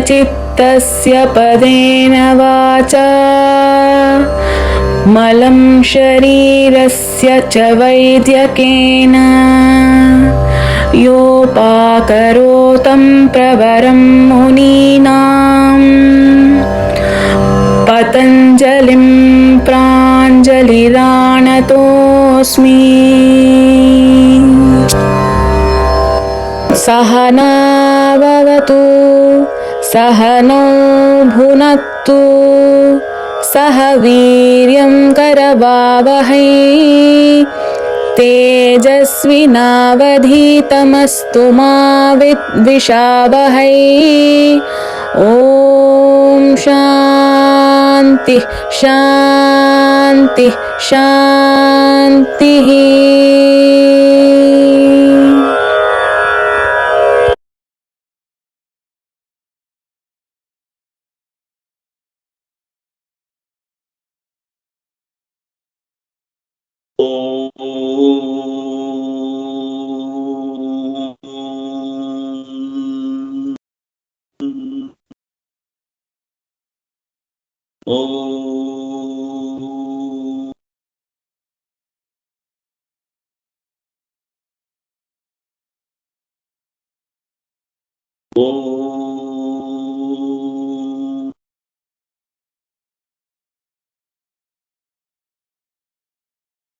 चित्तस्य पदेन वाचा मलं शरीरस्य च वैद्यकेन योपाकरोतं प्रवरं मुनीनां पतञ्जलिं प्राञ्जलिरानतोऽस्मि। सहना भवतु सहनौ भुनक्तु सह वीर्यं करवावहै तेजस्विनावधीतमस्तु मा विद्विषावहै। ॐ शान्ति शान्ति शान्तिः।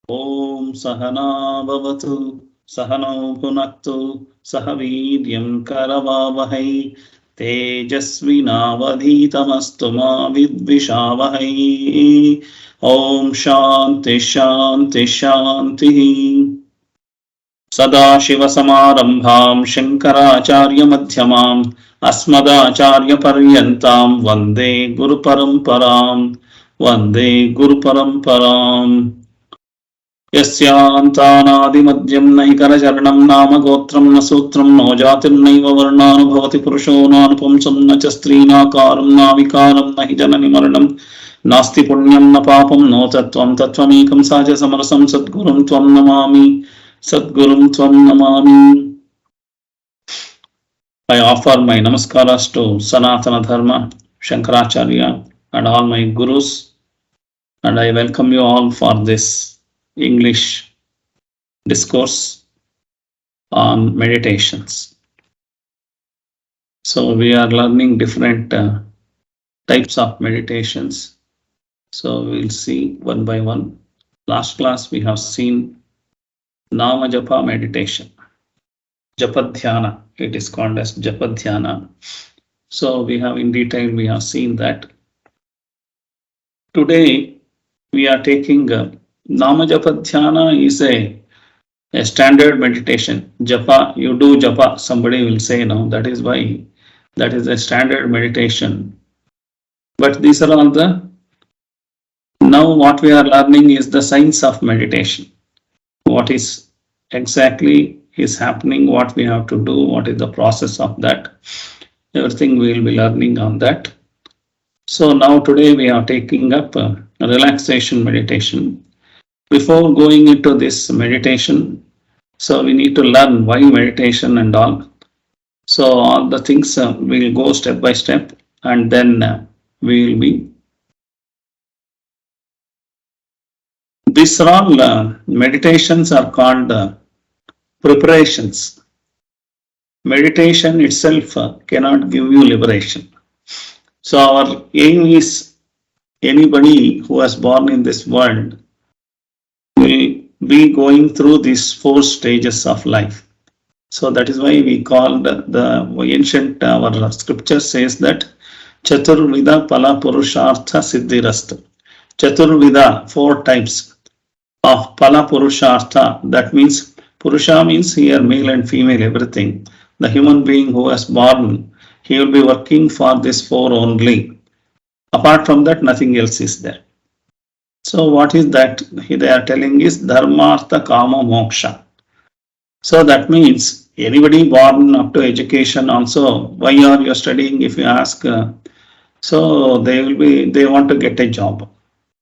Om Sahana Bhavatu Sahano Bhunaktu Sahaviryam Karavavahai Tejasvinavadhitamastu ma vidvishavahai. Om Shanti Shanti Shanti. Sadashiva Samarambham Shankaracharya Madhyamam Asmadacharya Paryantam Vande Guru Paramparam Vande Guru Paramparam. यस्यान्तानादिमध्यं नैकरचरणं नाम गोत्रं न सूत्रं नो जातिर्नैव वर्णानुभवति पुरुषो नानुपुंसं न च स्त्रीनाकारं नाविकारं न हि जननि मरणं नास्ति पुण्यं न पापं नो तत्त्वं तत्त्वमेकं साजसमरसं सद्गुरुं त्वं नमामि सद्गुरुं त्वं Namami. I offer my namaskaras to Sanatana Dharma, Shankaracharya and all my gurus, and I welcome you all for this English discourse on meditations. So we are learning different types of meditations. So we'll see one by one. Last class we have seen Nama Japa meditation. Japa Dhyana, it is called as Japa Dhyana. So we have in detail, we have seen that. Today we are taking Nama Japa Dhyana is a standard meditation. Japa, you do japa, somebody will say, no, that is why that is a standard meditation. But these are all now what we are learning is the science of meditation. What is exactly is happening, what we have to do, what is the process of that. Everything we will be learning on that. So now today we are taking up a relaxation meditation. Before going into this meditation, so we need to learn why meditation and all. So all the things we will go step by step, and then we will be. These are all meditations are called preparations. Meditation itself cannot give you liberation. So our aim is anybody who was born in this world will be going through these 4 stages of life. So that is why we called the ancient, our scripture says that Chaturvida Pala Purushartha Siddhirastu. Chaturvida, 4 types of Pala Purushartha. That means Purusha means here male and female, everything. The human being who was born, he will be working for this 4 only. Apart from that, nothing else is there. So what is that they are telling is dharmartha kama moksha. So that means anybody born up to education also, why are you studying if you ask? So they want to get a job.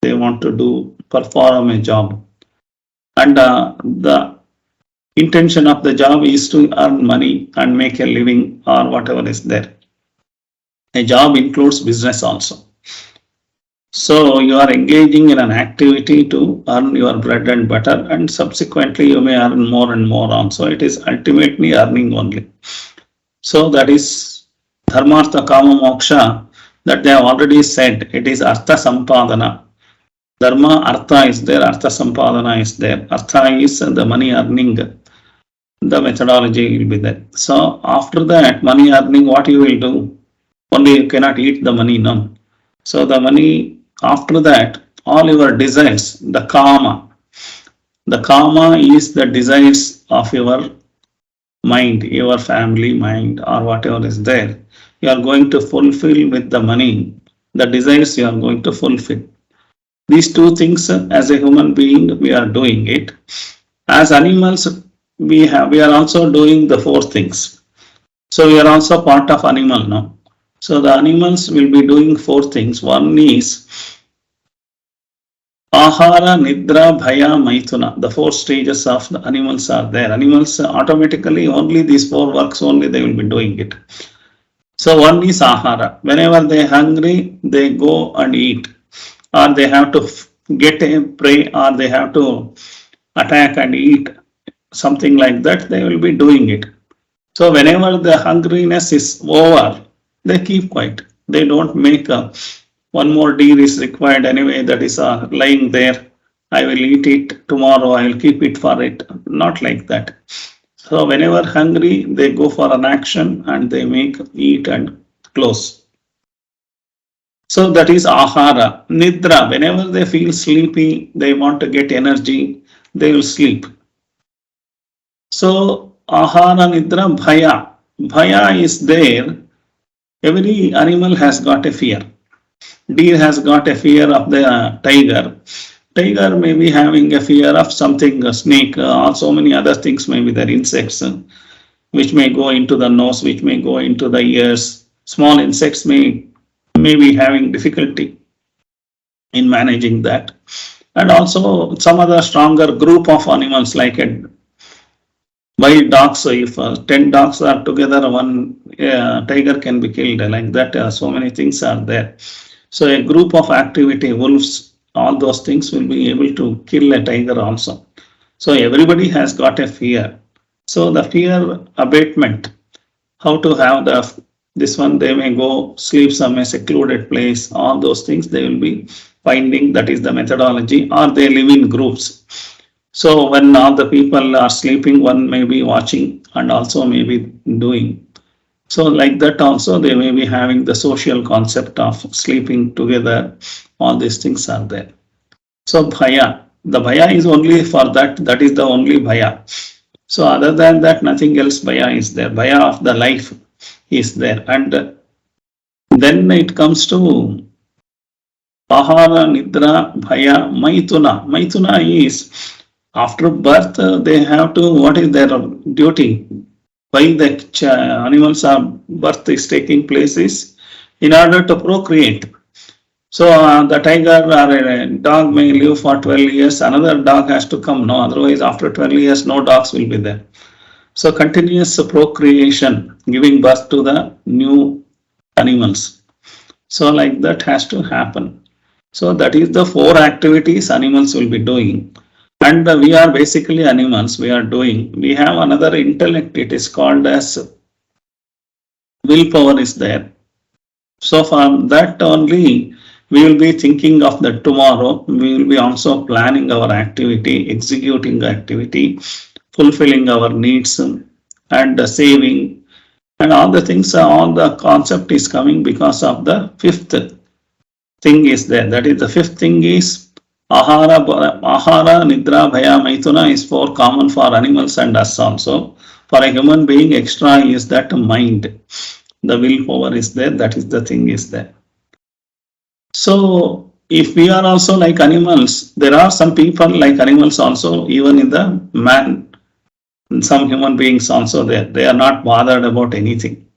They want to perform a job. And the intention of the job is to earn money and make a living or whatever is there. A job includes business also. So you are engaging in an activity to earn your bread and butter, and subsequently you may earn more and more also. It is ultimately earning only. So that is dharmartha kama moksha that they have already said. It is artha sampadana. Dharma artha is there, artha sampadana is there. Artha is the money earning. The methodology will be there. So after that money earning, what you will do? Only you cannot eat the money now. So the money, after that, all your desires, the kama is the desires of your mind, your family mind, or whatever is there. You are going to fulfill with the money, the desires you are going to fulfill. These two things, as a human being, we are doing it. As animals, we are also doing the four things. So we are also part of animal now. So the animals will be doing four things. One is ahara, nidra, bhaya, maithuna. The four stages of the animals are there. Animals automatically only these four works only they will be doing it. So one is ahara. Whenever they are hungry, they go and eat, or they have to get a prey, or they have to attack and eat, something like that. They will be doing it. So whenever the hungriness is over, they keep quiet. They don't make one more deer is required anyway, that is lying there. I will eat it tomorrow, I will keep it for it. Not like that. So whenever hungry, they go for an action and they make, eat and close. So that is ahara. Nidra, whenever they feel sleepy, they want to get energy, they will sleep. So ahara, nidra, bhaya. Bhaya is there. Every animal has got a fear. Deer has got a fear of the tiger. Tiger may be having a fear of something, a snake, or so many other things may be there, insects, which may go into the nose, which may go into the ears. Small insects may be having difficulty in managing that. And also some other stronger group of animals like a wild dogs. So if 10 dogs are together, one tiger can be killed like that. So many things are there. So a group of activity, wolves, all those things will be able to kill a tiger also. So everybody has got a fear. So the fear abatement, how to have this one, they may go sleep some a secluded place, all those things they will be finding, that is the methodology, or they live in groups. So when all the people are sleeping, one may be watching and also may be doing. So like that also they may be having the social concept of sleeping together. All these things are there. So bhaya, the bhaya is only for that, that is the only bhaya. So other than that, nothing else bhaya is there. Bhaya of the life is there. And then it comes to ahara, nidra, bhaya, maithuna. Maithuna is after birth, they have to, what is their duty? Why the animals are birth is taking place is in order to procreate. So the tiger or a dog may live for 12 years, another dog has to come. No, otherwise after 12 years, no dogs will be there. So continuous procreation, giving birth to the new animals. So like that has to happen. So that is the four activities animals will be doing. And we are basically animals, we have another intellect, it is called as willpower is there. So from that only, we will be thinking of the tomorrow, we will be also planning our activity, executing the activity, fulfilling our needs and saving and all the things, all the concept is coming because of the fifth thing is there. That is the fifth thing is ahara, nidra, bhaya, maithuna is for common for animals and us also. For a human being, extra is that mind. The willpower is there, that is the thing is there. So if we are also like animals, there are some people like animals also, even in the man, some human beings also there. They are not bothered about anything.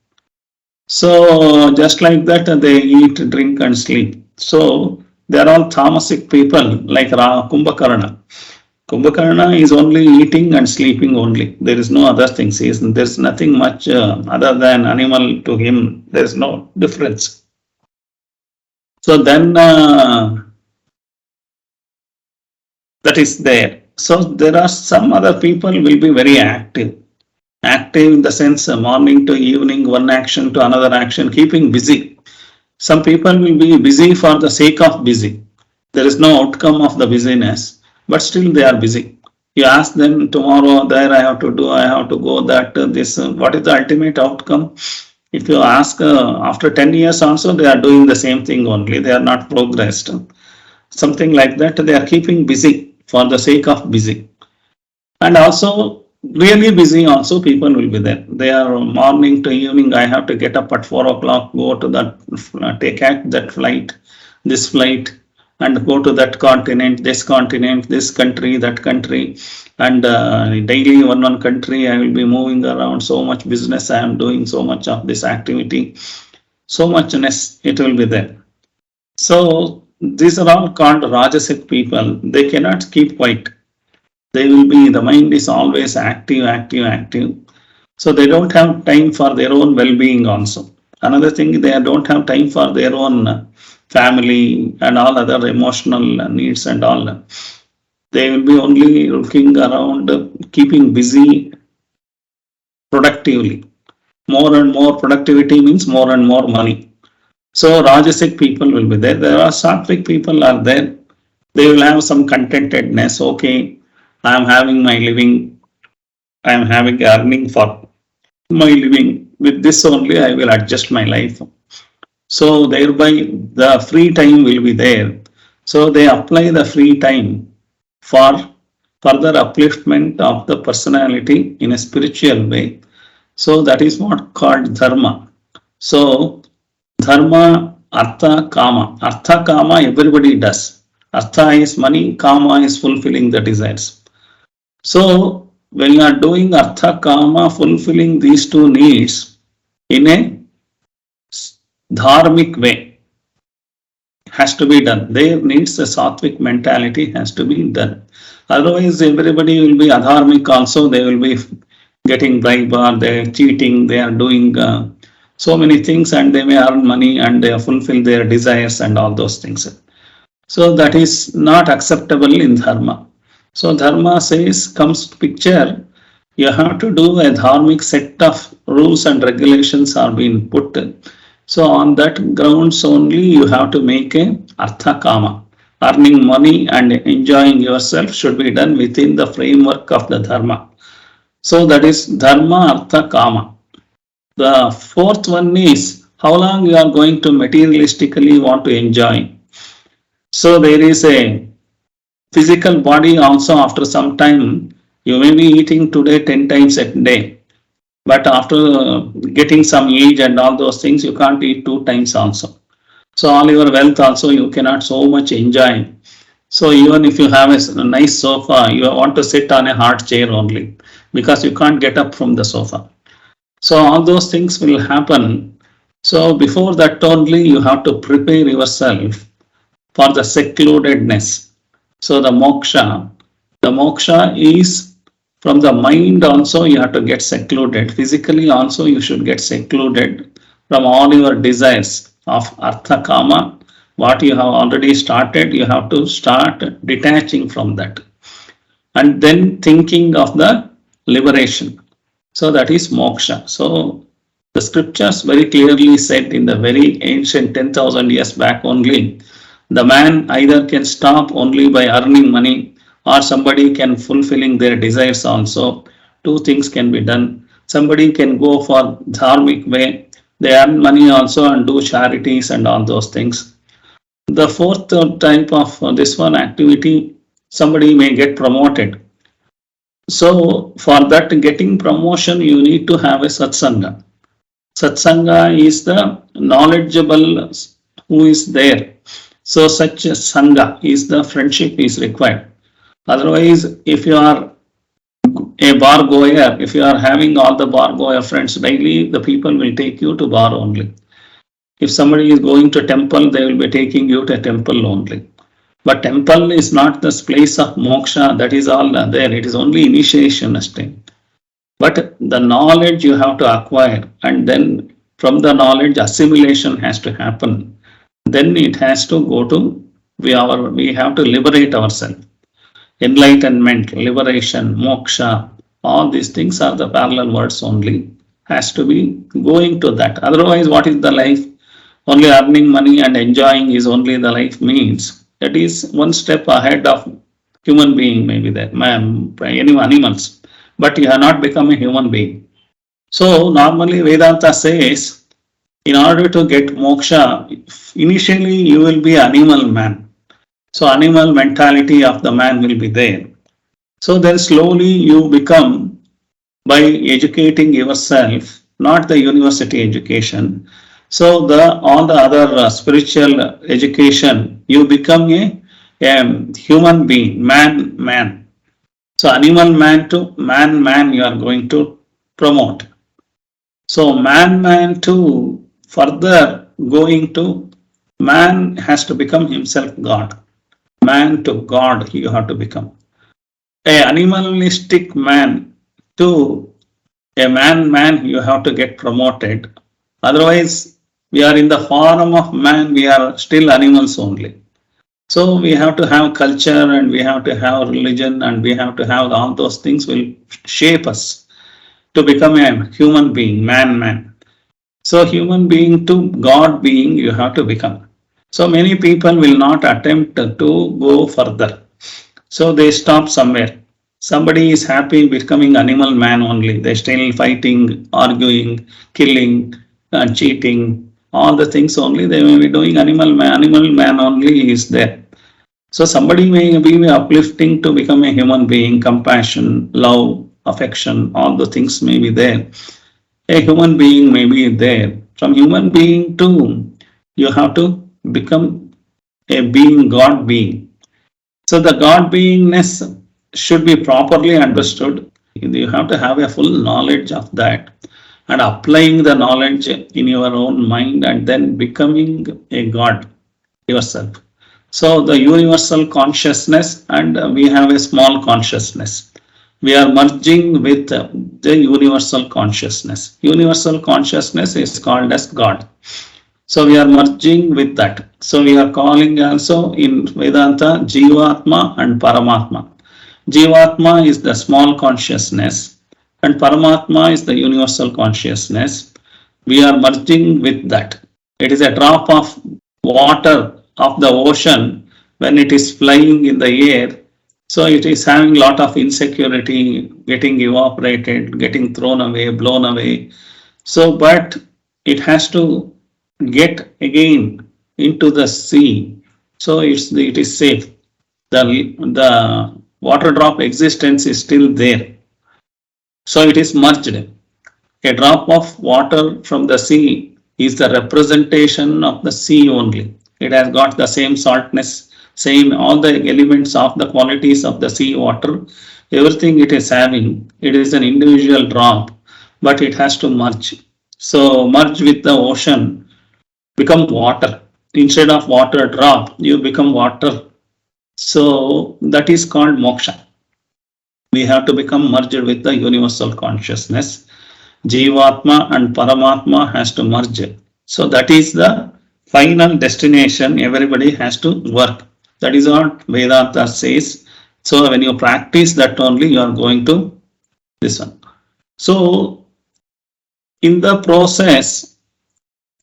So just like that, they eat, drink and sleep. So they are all tamasic people like Kumbhakarna. Kumbhakarna is only eating and sleeping only. There is no other things. There's nothing much other than animal to him. There's no difference. So then that is there. So there are some other people will be very active. Active in the sense morning to evening, one action to another action, keeping busy. Some people will be busy for the sake of busy. There is no outcome of the busyness, but still they are busy. You ask them tomorrow, there I have to do, I have to go, that, this, what is the ultimate outcome? If you ask after 10 years also, they are doing the same thing only. They are not progressed. Something like that, they are keeping busy for the sake of busy. And also, really busy also people will be there. They are morning to evening, I have to get up at 4 o'clock, go to that, take that flight, this flight, and go to that continent, this country, that country, and daily one country I will be moving around. So much business I am doing, so much of this activity, so muchness it will be there. So these are all called Rajasic people. They cannot keep quiet. They will be, the mind is always active. So they don't have time for their own well-being also. Another thing, they don't have time for their own family and all other emotional needs and all. They will be only looking around, keeping busy productively. More and more productivity means more and more money. So Rajasic people will be there. There are Sattvic people are there. They will have some contentedness. Okay, I am having my living. I am having earning for my living. With this only I will adjust my life. So thereby the free time will be there. So they apply the free time for further upliftment of the personality in a spiritual way. So that is what called dharma. So dharma, artha, kama. Artha, kama everybody does. Artha is money, kama is fulfilling the desires. So when you are doing artha, kama, fulfilling these two needs in a dharmic way, has to be done. There needs a sattvic mentality has to be done. Otherwise everybody will be adharmic also. They will be getting bribe or they are cheating, they are doing so many things, and they may earn money and they fulfill their desires and all those things. So that is not acceptable in dharma. So dharma says, comes picture, you have to do a dharmic set of rules and regulations are being put. So on that grounds only you have to make a artha kama. Earning money and enjoying yourself should be done within the framework of the dharma. So that is dharma, artha, kama. The fourth one is how long you are going to materialistically want to enjoy. So there is a physical body also. After some time you may be eating today 10 times a day, but after getting some age and all those things you can't eat 2 times also. So all your wealth also you cannot so much enjoy. So even if you have a nice sofa, you want to sit on a hard chair only because you can't get up from the sofa. So all those things will happen. So before that only you have to prepare yourself for the secludedness. So the moksha is from the mind also you have to get secluded. Physically also you should get secluded from all your desires of artha, kama. What you have already started, you have to start detaching from that. And then thinking of the liberation. So that is moksha. So the scriptures very clearly said in the very ancient 10,000 years back only, the man either can stop only by earning money or somebody can fulfilling their desires also. Two things can be done. Somebody can go for dharmic way. They earn money also and do charities and all those things. The fourth type of this one activity, somebody may get promoted. So for that getting promotion, you need to have a satsanga. Satsanga is the knowledgeable who is there. So such a sangha is the friendship is required. Otherwise, if you are a bar goer, if you are having all the bar goer friends daily, the people will take you to bar only. If somebody is going to temple, they will be taking you to temple only. But temple is not the place of moksha, that is all there. It is only initiation stage. But the knowledge you have to acquire, and then from the knowledge assimilation has to happen. Then it has to go to we have to liberate ourselves. Enlightenment, liberation, moksha, all these things are the parallel words only. Has to be going to that. Otherwise, what is the life? Only earning money and enjoying is only the life means. That is one step ahead of human being, maybe that, any animals. But you have not become a human being. So normally Vedanta says, in order to get moksha, initially you will be animal man. So animal mentality of the man will be there. So then slowly you become, by educating yourself, not the university education. So all the other spiritual education, you become a human being, man. So animal man to man you are going to promote. So man to further going to man has to become himself God. Man to God you have to become. A animalistic man to a man you have to get promoted. Otherwise we are in the form of man, we are still animals only. So we have to have culture and we have to have religion and we have to have all those things will shape us to become a human being, man. So human being to God being you have to become. So many people will not attempt to go further. So they stop somewhere. Somebody is happy becoming animal man only. They still fighting, arguing, killing, and cheating, all the things only they may be doing. Animal man only is there. So somebody may be uplifting to become a human being, compassion, love, affection, all the things may be there. A human being may be there. From human being to, you have to become a being, God being. So the God beingness should be properly understood. You have to have a full knowledge of that and applying the knowledge in your own mind and then becoming a God yourself. So the universal consciousness and we have a small consciousness. We are merging with the universal consciousness. Universal consciousness is called as God. So we are merging with that. So we are calling also in Vedanta Jivatma and Paramatma. Jivatma is the small consciousness and Paramatma is the universal consciousness. We are merging with that. It is a drop of water of the ocean when it is flying in the air. So it is having a lot of insecurity, getting evaporated, getting thrown away, blown away. So, but it has to get again into the sea. So it is safe. The water drop existence is still there. So it is merged. A drop of water from the sea is the representation of the sea only. It has got the same saltness, same all the elements of the qualities of the sea water, everything it is having. It is an individual drop, but it has to merge. So merge with the ocean, become water. Instead of water drop, you become water. So that is called moksha. We have to become merged with the universal consciousness. Jivatma and Paramatma has to merge. So that is the final destination everybody has to work. That is what Vedanta says. So when you practice that only you are going to this one. So in the process,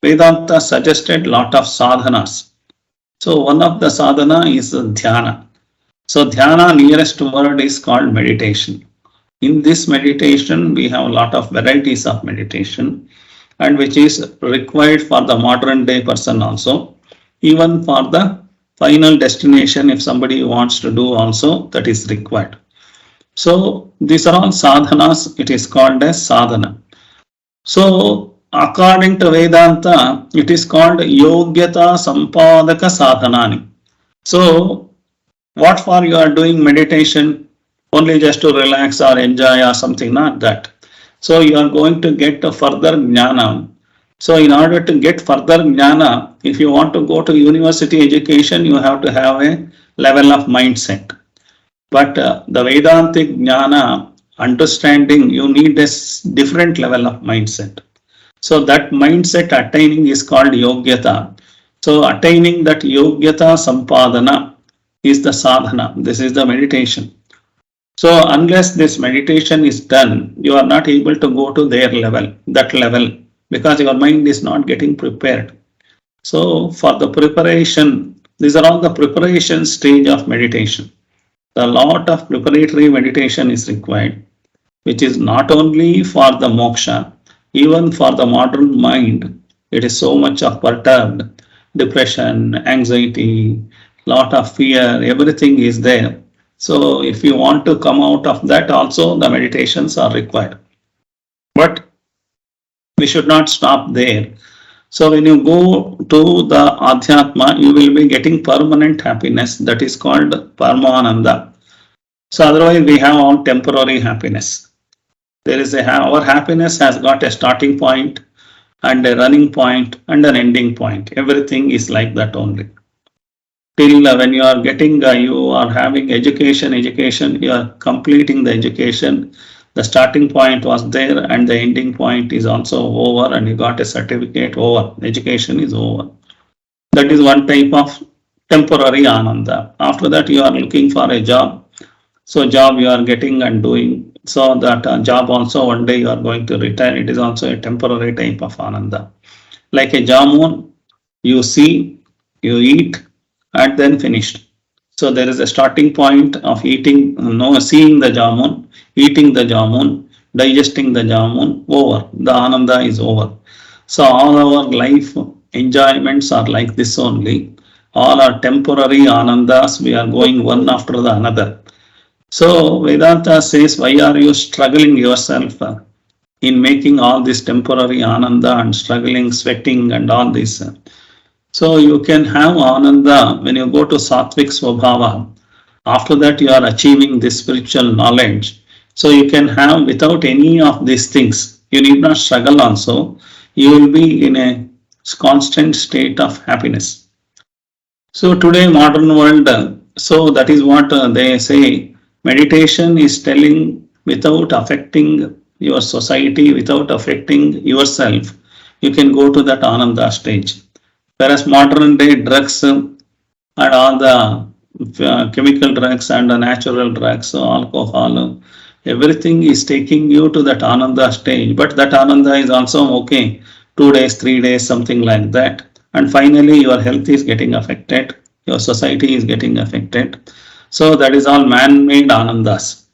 Vedanta suggested lot of sadhanas. So one of the sadhana is dhyana. So dhyana nearest word is called meditation. In this meditation, we have a lot of varieties of meditation and which is required for the modern day person also. Even for the final destination, if somebody wants to do also, that is required. So these are all sadhanas, it is called as sadhana. So according to Vedanta, it is called yogyata sampadaka sadhanani. So what for you are doing meditation? Only just to relax or enjoy or something, not that. So you are going to get a further jnana. So in order to get further jnana, if you want to go to university education, you have to have a level of mindset. But the Vedantic Jnana understanding, you need a different level of mindset. So that mindset attaining is called Yogyata. So attaining that Yogyata Sampadana is the sadhana. This is the meditation. So unless this meditation is done, you are not able to go to their level, that level, because your mind is not getting prepared. So for the preparation, these are all the preparation stage of meditation. A lot of preparatory meditation is required, which is not only for the moksha, even for the modern mind, it is so much of perturbed, depression, anxiety, lot of fear, everything is there. So if you want to come out of that also, the meditations are required. But we should not stop there. So when you go to the Adhyatma, you will be getting permanent happiness, that is called Paramananda. So otherwise we have all temporary happiness. There is our happiness has got a starting point and a running point and an ending point. Everything is like that only. Till when you are getting, you are having education, you are completing the education. The starting point was there and the ending point is also over, and you got a certificate over. Education is over. That is one type of temporary ananda. After that, you are looking for a job. So job you are getting and doing. So that job also one day you are going to retire. It is also a temporary type of ananda. Like a jamun, you see, you eat, and then finished. So there is a starting point of eating, seeing the jamun, eating the jamun, digesting the jamun, over. The ananda is over. So all our life enjoyments are like this only. All are temporary anandas. We are going one after the another. So Vedanta says, why are you struggling yourself in making all this temporary ananda and struggling, sweating and all this? So you can have ananda when you go to sattvic swabhava. After that you are achieving this spiritual knowledge. So you can have without any of these things. You need not struggle also. You will be in a constant state of happiness. So today modern world, so that is what they say. Meditation is telling without affecting your society, without affecting yourself, you can go to that ananda stage. Whereas modern day drugs and all the chemical drugs and the natural drugs, alcohol, everything is taking you to that ananda stage. But that ananda is also okay, 2 days, 3 days, something like that. And finally your health is getting affected, your society is getting affected. So that is all man-made anandas.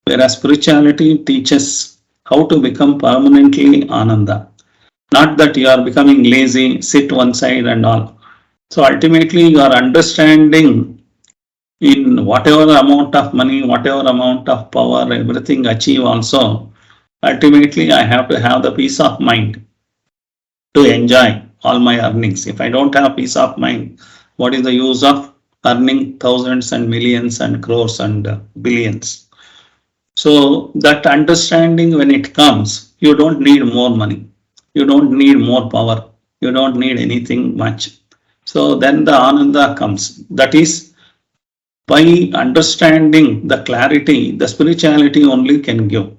Whereas spirituality teaches how to become permanently ananda. Not that you are becoming lazy, sit one side and all. So ultimately you are understanding in whatever amount of money, whatever amount of power, everything achieve also. Ultimately I have to have the peace of mind to enjoy all my earnings. If I don't have peace of mind, what is the use of earning thousands and millions and crores and billions? So that understanding, when it comes, you don't need more money. You don't need more power. You don't need anything much. So then the ananda comes. That is by understanding the clarity, the spirituality only can give.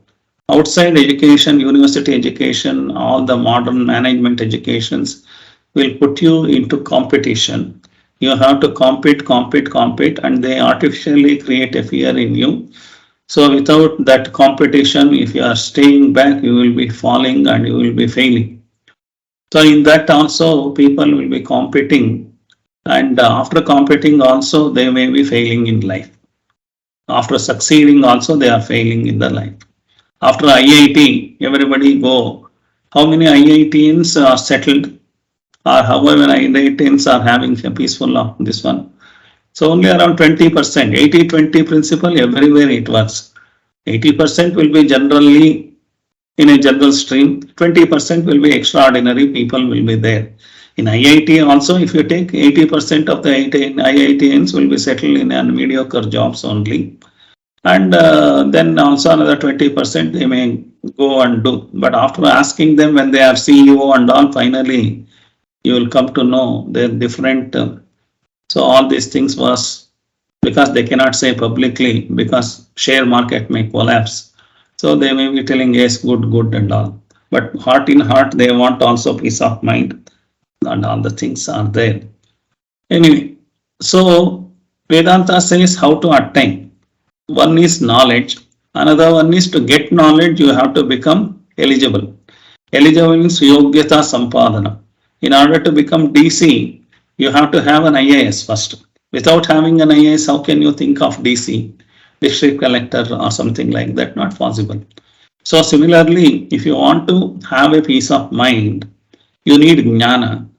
Outside education, university education, all the modern management educations will put you into competition. You have to compete, and they artificially create a fear in you. So without that competition, if you are staying back, you will be falling and you will be failing. So in that also people will be competing, and after competing also they may be failing in life. After succeeding also they are failing in their life. After IIT, everybody go. How many IITians are settled, or however IITians are having a peaceful of this one? So only around 20%, 80-20 principle, everywhere it works. 80% will be generally in a general stream, 20% will be extraordinary people will be there. In IIT also, if you take 80% of the IITians will be settled in mediocre jobs only. And then also another 20% they may go and do. But after asking them when they are CEO and all, finally you will come to know they're different. So all these things was because they cannot say publicly because share market may collapse. So they may be telling yes, good, good and all. But heart in heart, they want also peace of mind and all the things are there. Anyway, so Vedanta says how to attain. One is knowledge, another one is to get knowledge, you have to become eligible. Eligible means Yogyata Sampadana. In order to become DC, you have to have an IAS first. Without having an IAS, how can you think of DC, district collector or something like that? Not possible. So similarly, if you want to have a peace of mind, you need jnana.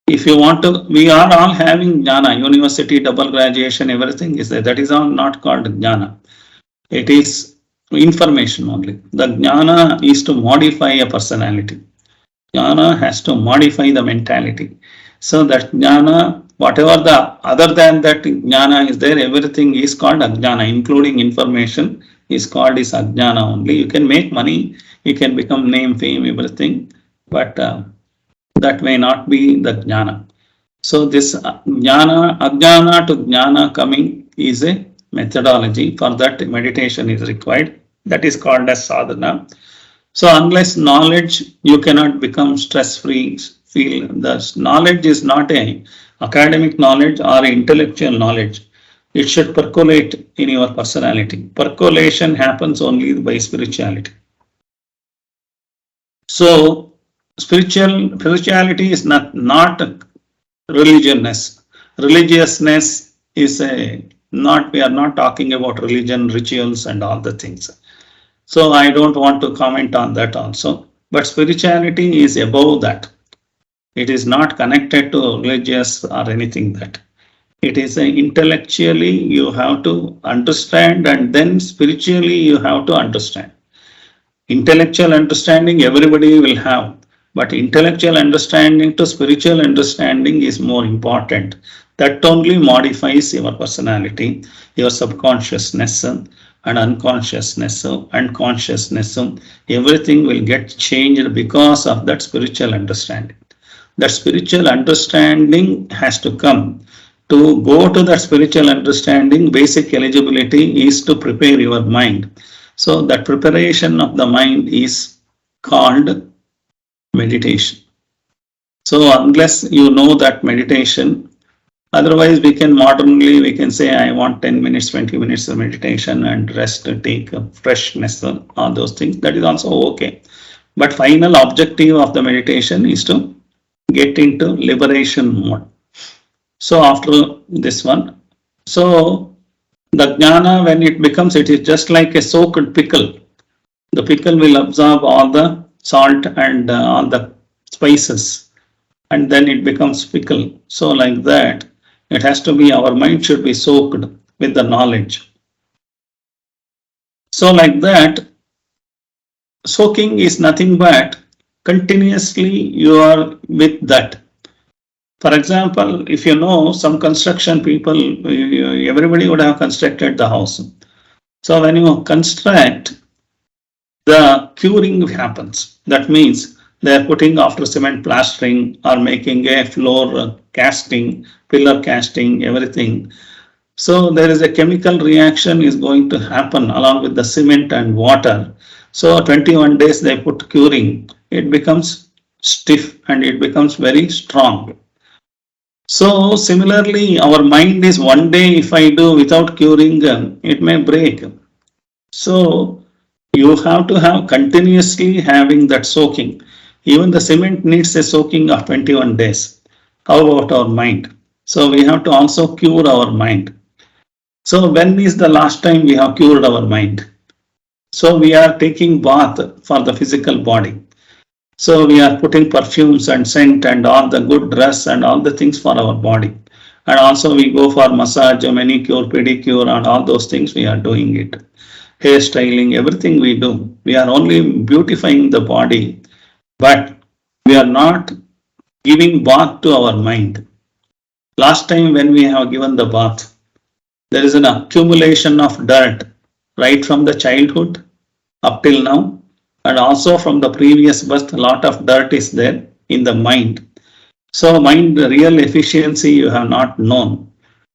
If you want to, we are all having jnana, university, double graduation, everything is there. That is all not called jnana. It is information only. The jnana is to modify a personality. Jnana has to modify the mentality. So that jnana, whatever the other than that jnana is there, everything is called ajnana, including information is called is ajnana only. You can make money, you can become name, fame, everything, but that may not be the jnana. So this jnana, ajnana to jnana coming is a methodology. For that meditation is required. That is called as sadhana. So unless knowledge, you cannot become stress-free. Feel the knowledge is not a academic knowledge or intellectual knowledge. It should percolate in your personality. Percolation happens only by spirituality. So spirituality is not religiousness. Religiousness is we are not talking about religion, rituals and all the things. So I don't want to comment on that also. But spirituality is above that. It is not connected to religious or anything that. It is intellectually you have to understand and then spiritually you have to understand. Intellectual understanding everybody will have, but intellectual understanding to spiritual understanding is more important. That only modifies your personality, your subconsciousness and unconsciousness and consciousness. Everything will get changed because of that spiritual understanding. That spiritual understanding has to come. To go to that spiritual understanding, basic eligibility is to prepare your mind. So that preparation of the mind is called meditation. So unless you know that meditation, otherwise we can say I want 10 minutes, 20 minutes of meditation and rest, take freshness, all those things. That is also okay. But final objective of the meditation is to get into liberation mode. So after this one, so the jnana, when it becomes, it is just like a soaked pickle. The pickle will absorb all the salt and all the spices and then it becomes pickle. So like that, it has to be, our mind should be soaked with the knowledge. So like that, soaking is nothing but continuously you are with that. For example, if you know some construction people, everybody would have constructed the house. So when you construct, the curing happens. That means they are putting after cement plastering or making a floor casting, pillar casting, everything. So there is a chemical reaction is going to happen along with the cement and water. So 21 days they put curing, it becomes stiff and it becomes very strong. So similarly, our mind is one day if I do without curing, it may break. So you have to have continuously having that soaking. Even the cement needs a soaking of 21 days. How about our mind? So we have to also cure our mind. So when is the last time we have cured our mind? So we are taking bath for the physical body. So we are putting perfumes and scent and all the good dress and all the things for our body. And also we go for massage, manicure, pedicure and all those things we are doing it. Hairstyling, everything we do. We are only beautifying the body, but we are not giving bath to our mind. Last time when we have given the bath, there is an accumulation of dirt right from the childhood up till now. And also from the previous birth, a lot of dirt is there in the mind. So mind real efficiency you have not known.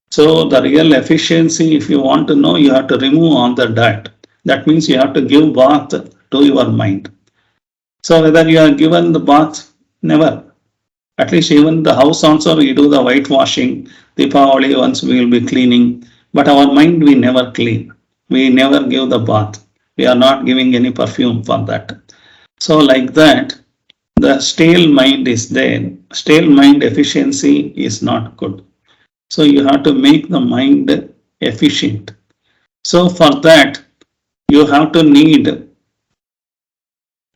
So the real efficiency, if you want to know, you have to remove all the dirt. That means you have to give bath to your mind. So whether you are given the bath, never. At least even the house also we do the whitewashing. Deepavali once we will be cleaning. But our mind we never clean. We never give the bath. We are not giving any perfume for that. So like that, the stale mind is there. Stale mind efficiency is not good. So you have to make the mind efficient. So for that, you have to need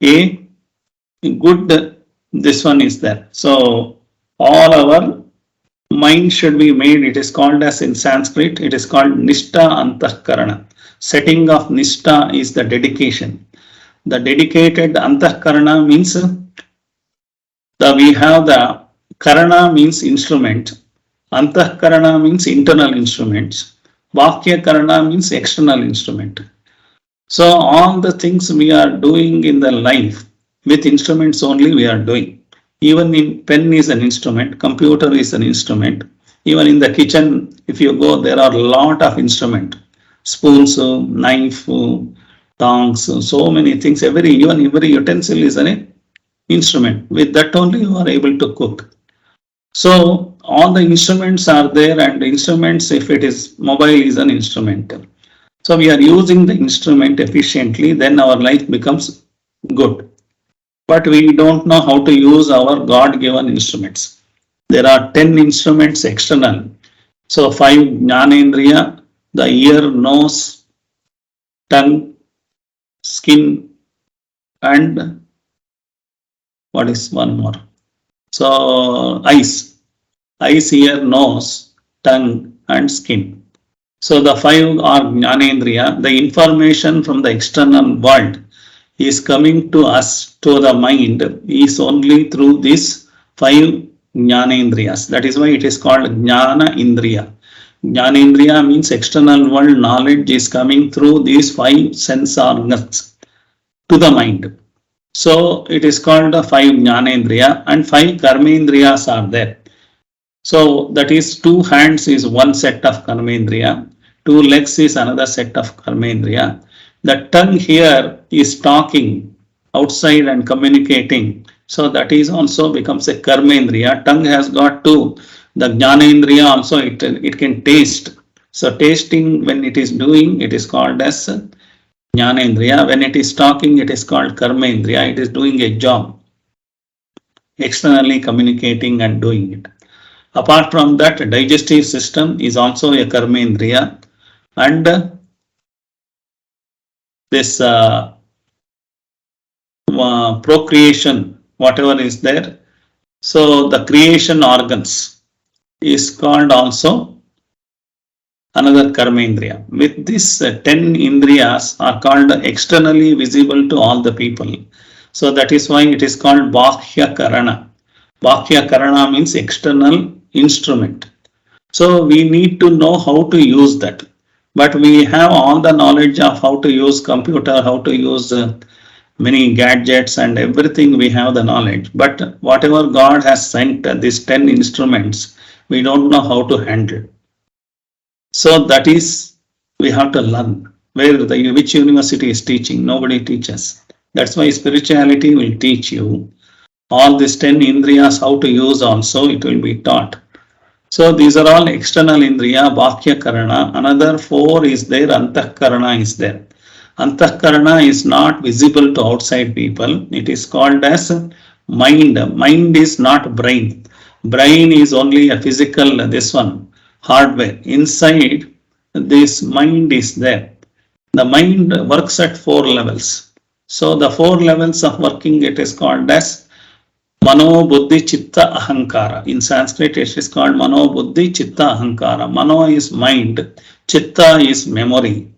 a good, this one is there. So all our mind should be made, it is called as in Sanskrit, it is called Nishta Antahkarana. Setting of Nishta is the dedication. The dedicated Antahkarana means we have the Karana means instrument, Antahkarana means internal instruments, Vakya Karana means external instrument. So all the things we are doing in the life with instruments only we are doing. Even in pen is an instrument, computer is an instrument. Even in the kitchen, if you go, there are a lot of instruments. Spoons, knife, tongs, so many things. Even every utensil is an instrument. With that only you are able to cook. So all the instruments are there, and the instruments, if it is mobile, is an instrument. So we are using the instrument efficiently, then our life becomes good. But we don't know how to use our God-given instruments. There are 10 instruments external. So 5 Jnanendriya, the ear, nose, tongue, skin, and what is one more? So eyes, ear, nose, tongue, and skin. So the 5 are Jnanendriya. The information from the external world is coming to us, to the mind, is only through these 5 Jnanendriyas. That is why it is called Jnana Indriya. Jnanendriya means external world knowledge is coming through these 5 sense organs to the mind. So it is called the 5 Jnanendriya, and 5 Karmendriyas are there. So that is 2 hands is one set of Karmendriya, 2 legs is another set of Karmendriya. The tongue here is talking outside and communicating. So that is also becomes a Karmendriya. Tongue has got 2. The Jnanendriya also it can taste. So tasting, when it is doing, it is called as Jnanendriya. When it is talking, it is called Karmendriya. It is doing a job, externally communicating and doing it. Apart from that, digestive system is also a Karmendriya, and this procreation, whatever is there. So the creation organs is called also another Karmendriya. With this 10 Indriyas are called externally visible to all the people. So that is why it is called Bhakya Karana. Bhakya Karana means external instrument. So we need to know how to use that. But we have all the knowledge of how to use computer, how to use many gadgets and everything, we have the knowledge. But whatever God has sent, these 10 instruments, we don't know how to handle. So that is, we have to learn. Which university is teaching? Nobody teaches. That's why spirituality will teach you. All these 10 indriyas, how to use also, it will be taught. So these are all external indriya, Bhakya Karana. Another 4 is there, Antahkarana is there. Antahkarana is not visible to outside people. It is called as mind. Mind is not brain. Brain is only a physical, this one, hardware. Inside, this mind is there. The mind works at 4 levels. So the 4 levels of working, it is called as Mano, Buddhi, Chitta, Ahankara. In Sanskrit, it is called Mano, Buddhi, Chitta, Ahankara. Mano is mind, Chitta is memory,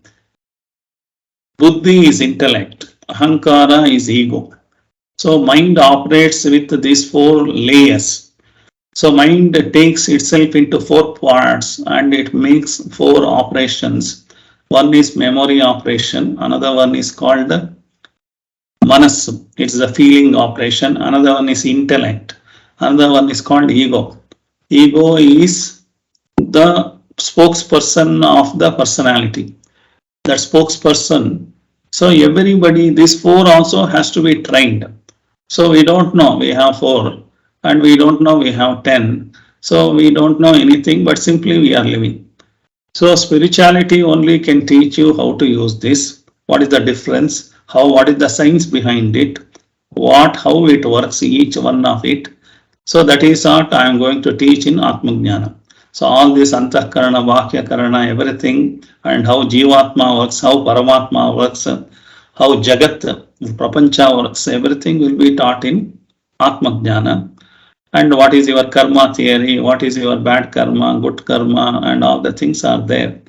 Buddhi is intellect, Ahankara is ego. So mind operates with these 4 layers. So mind takes itself into 4 parts and it makes 4 operations. One is memory operation, another one is called Manas, it's the feeling operation. Another one is intellect. Another one is called ego. Ego is the spokesperson of the personality. That spokesperson. So everybody, these four also has to be trained. So we don't know we have four, and we don't know we have 10. So we don't know anything, but simply we are living. So spirituality only can teach you how to use this. What is the difference? What is the science behind it? How it works, each one of it. So that is what I am going to teach in Atma Jnana. So all this Antahkarana, Vakya Karana, everything, and how Jivatma works, how Paramatma works, how Jagat, Prapancha works, everything will be taught in Atma Jnana. And what is your karma theory, what is your bad karma, good karma, and all the things are there.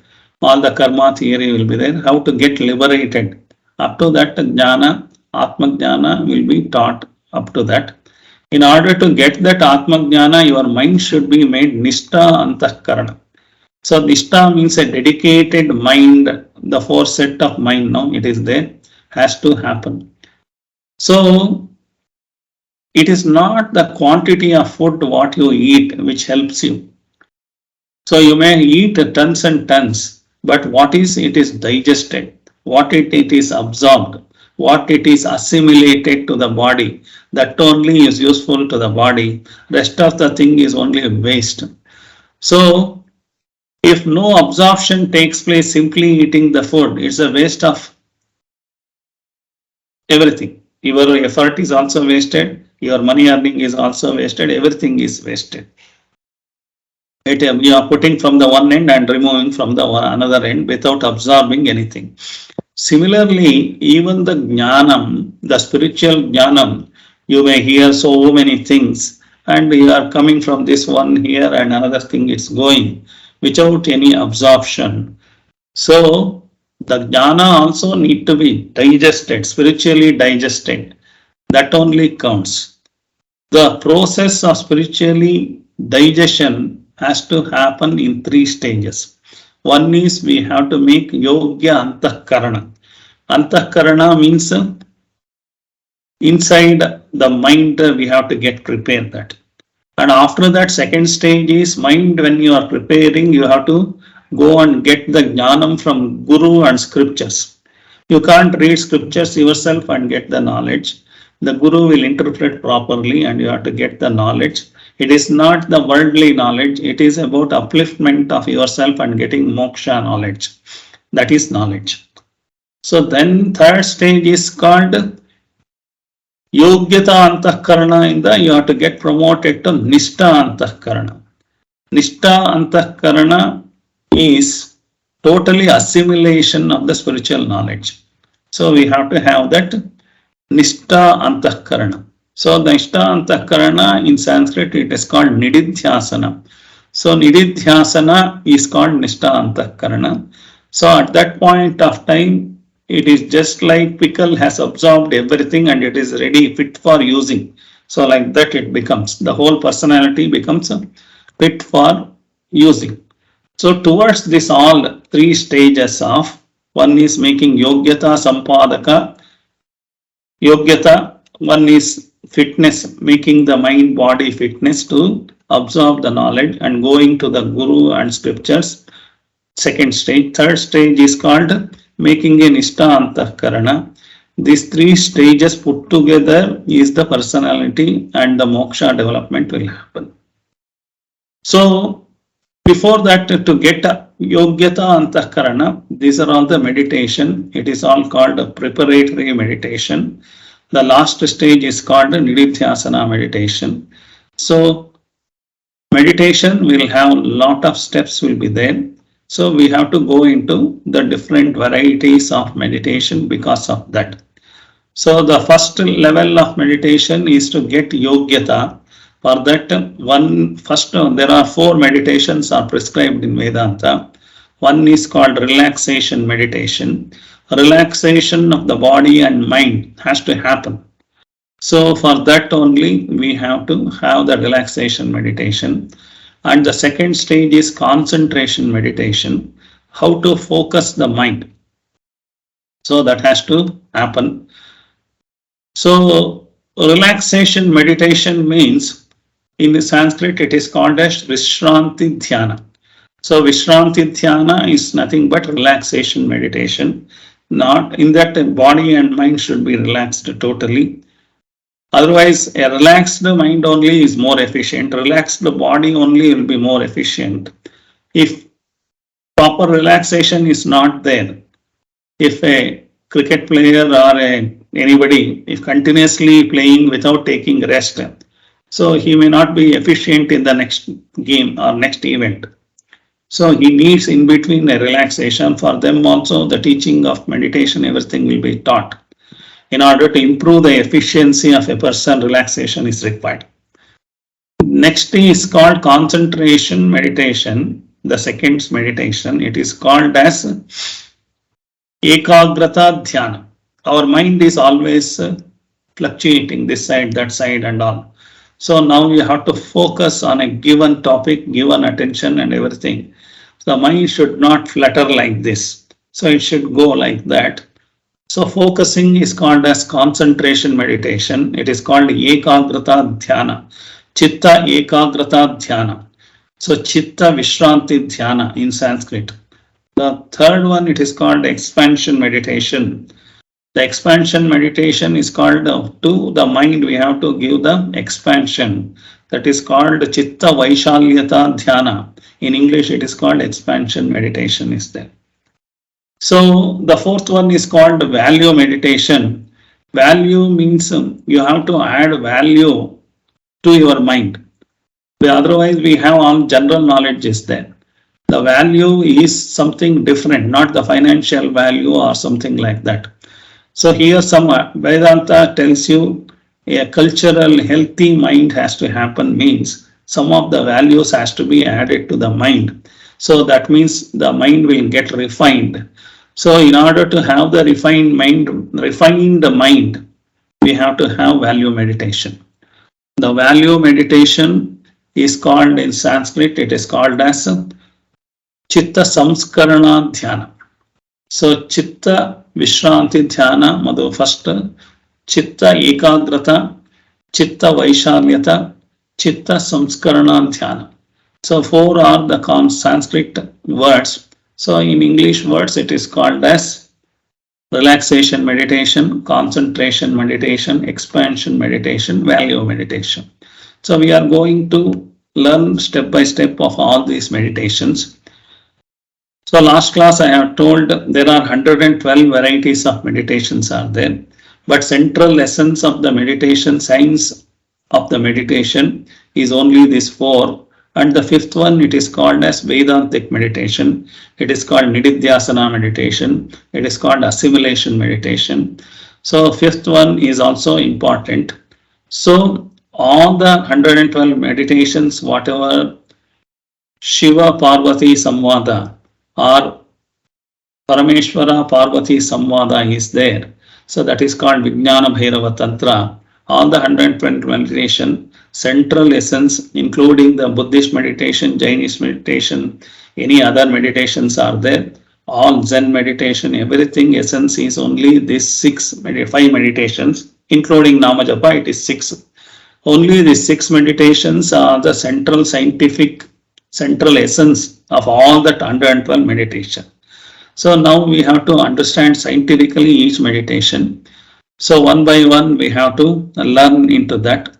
All the karma theory will be there, how to get liberated. Up to that Jnana, Atma Jnana will be taught up to that. In order to get that Atma Jnana, your mind should be made Nishtha Antahkarana. So Nishtha means a dedicated mind, the four set of mind now, it is there, has to happen. So it is not the quantity of food what you eat which helps you. So you may eat tons and tons, but what is it is digested, what it is absorbed, what it is assimilated to the body, that only is useful to the body. Rest of the thing is only waste. So if no absorption takes place simply eating the food, it's a waste of everything. Your effort is also wasted, your money earning is also wasted, everything is wasted. You are putting from the one end and removing from the another end without absorbing anything. Similarly, even the jnanam, the spiritual jnanam, you may hear so many things, and you are coming from this one here and another thing is going without any absorption. So the jnana also need to be digested, spiritually digested. That only counts. The process of spiritually digestion has to happen in 3 stages. One is we have to make yogya antahkarana. Antahkarana means inside the mind we have to get prepared that. And after that, second stage is mind. When you are preparing, you have to go and get the jnanam from guru and scriptures. You can't read scriptures yourself and get the knowledge. The guru will interpret properly and you have to get the knowledge. It is not the worldly knowledge, it is about upliftment of yourself and getting moksha knowledge. That is knowledge. So then third stage is called yogyata antahkarana. You have to get promoted to nishtha antahkarana. Nishtha antahkarana is totally assimilation of the spiritual knowledge. So we have to have that nishtha antahkarana. So the nishtha antahkarana in Sanskrit it is called nididhyasana. So nididhyasana is called nishtha antahkarana. So at that point of time, it is just like pickle has absorbed everything and it is ready, fit for using. So like that it becomes, the whole personality becomes fit for using. So towards this all 3 stages of, one is making yogyata sampadaka, yogyata, one is fitness, making the mind body fitness to absorb the knowledge and going to the guru and scriptures. Second stage. Third stage is called making a nishtha antahkarana. These 3 stages put together is the personality and the moksha development will happen. So before that, to get yogyata antahkarana, these are all the meditation. It is all called a preparatory meditation. The last stage is called nididhyasana meditation. So meditation will have a lot of steps will be there. So we have to go into the different varieties of meditation because of that. So the first level of meditation is to get yogyata. For that, there are 4 meditations are prescribed in Vedanta. One is called relaxation meditation. Relaxation of the body and mind has to happen. So for that only we have to have the relaxation meditation. And the second stage is concentration meditation, how to focus the mind. So that has to happen. So relaxation meditation means, in Sanskrit it is called as Vishranti Dhyana. So Vishranti Dhyana is nothing but relaxation meditation. Not in that body and mind should be relaxed totally. Otherwise, a relaxed mind only is more efficient. Relaxed body only will be more efficient. If proper relaxation is not there, if a cricket player or anybody is continuously playing without taking rest, so he may not be efficient in the next game or next event. So he needs in between a relaxation. For them also the teaching of meditation, everything will be taught. In order to improve the efficiency of a person, relaxation is required. Next is called concentration meditation. The second meditation, it is called as ekagrata dhyana. Our mind is always fluctuating this side, that side and all. So now you have to focus on a given topic, given attention and everything. The mind should not flutter like this. So it should go like that. So focusing is called as concentration meditation. It is called ekagrata dhyana. Chitta ekagrata dhyana. So chitta vishranti dhyana in Sanskrit. The third one, it is called expansion meditation. The expansion meditation is called to the mind we have to give the expansion. That is called chitta vaishalyata dhyana. In English it is called expansion meditation is there. So the fourth one is called value meditation. Value means you have to add value to your mind. Otherwise we have all general knowledge is there. The value is something different, not the financial value or something like that. So here some Vedanta tells you a cultural healthy mind has to happen, means some of the values has to be added to the mind. So that means the mind will get refined. So in order to have the refined mind, we have to have value meditation. The value meditation is called in Sanskrit, it is called as Chitta Samskarana Dhyana. So Chitta Vishranti Dhyana, Madhu first, Chitta Ekagrata, Chitta Vaishalyata, Chitta Samskarana Dhyana. So four are the Sanskrit words. So in English words it is called as relaxation meditation, concentration meditation, expansion meditation, value meditation. So we are going to learn step by step of all these meditations. So last class I have told there are 112 varieties of meditations are there, but central essence of the meditation, science of the meditation is only these four. And the fifth one, it is called as Vedantic meditation. It is called Nididhyasana meditation. It is called assimilation meditation. So fifth one is also important. So all the 112 meditations, whatever Shiva Parvati Samvada or Parameshwara Parvati Samvada is there. So that is called Vijnana Bhairava Tantra. All the 120 meditation, central essence, including the Buddhist meditation, Jainist meditation, any other meditations are there. All Zen meditation, everything essence is only these 5 meditations, including Namajapa, it is 6. Only these 6 meditations are the central scientific, central essence of all that 112 meditation. So now we have to understand scientifically each meditation. So one by one we have to learn into that.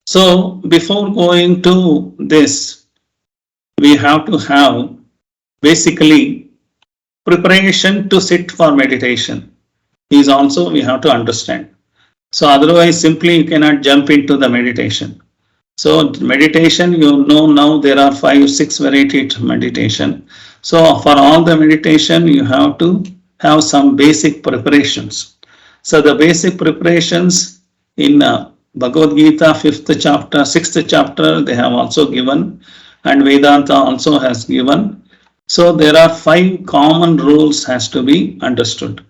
So before going to this, we have to have basically preparation to sit for meditation is also we have to understand. So otherwise simply you cannot jump into the meditation. So meditation, you know now there are 5-6 varieties of meditation. So for all the meditation you have to have some basic preparations. So the basic preparations in Bhagavad Gita 5th chapter, 6th chapter they have also given, and Vedanta also has given. So there are 5 common rules has to be understood.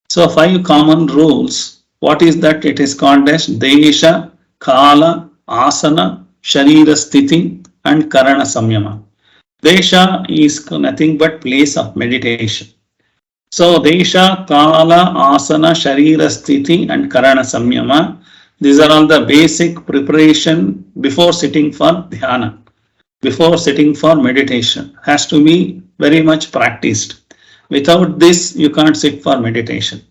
So 5 common rules, what is that? It is called as Desha, Kala, Asana, Sharira Sthiti and Karana Samyama. Desha is nothing but place of meditation. So Desha, Kala, Asana, Sharira Sthiti and Karana Samyama, these are all the basic preparation before sitting for dhyana. before sitting for meditation. Has to be very much practiced. Without this, you can't sit for meditation.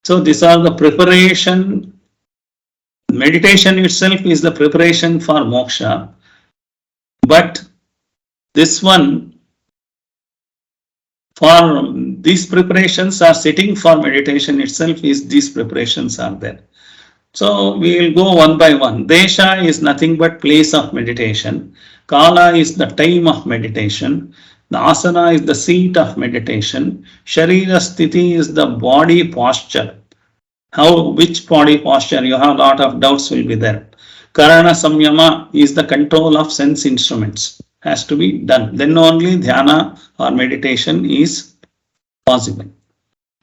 So these are the preparation. Meditation itself is the preparation for moksha. But this one, for these preparations are sitting for meditation itself, is these preparations are there. So we will go one by one. Desha is nothing but place of meditation. Kala is the time of meditation. The asana is the seat of meditation. Sharira sthiti is the body posture. Which body posture? You have a lot of doubts will be there. Karana samyama is the control of sense instruments. Has to be done. Then only dhyana or meditation is possible.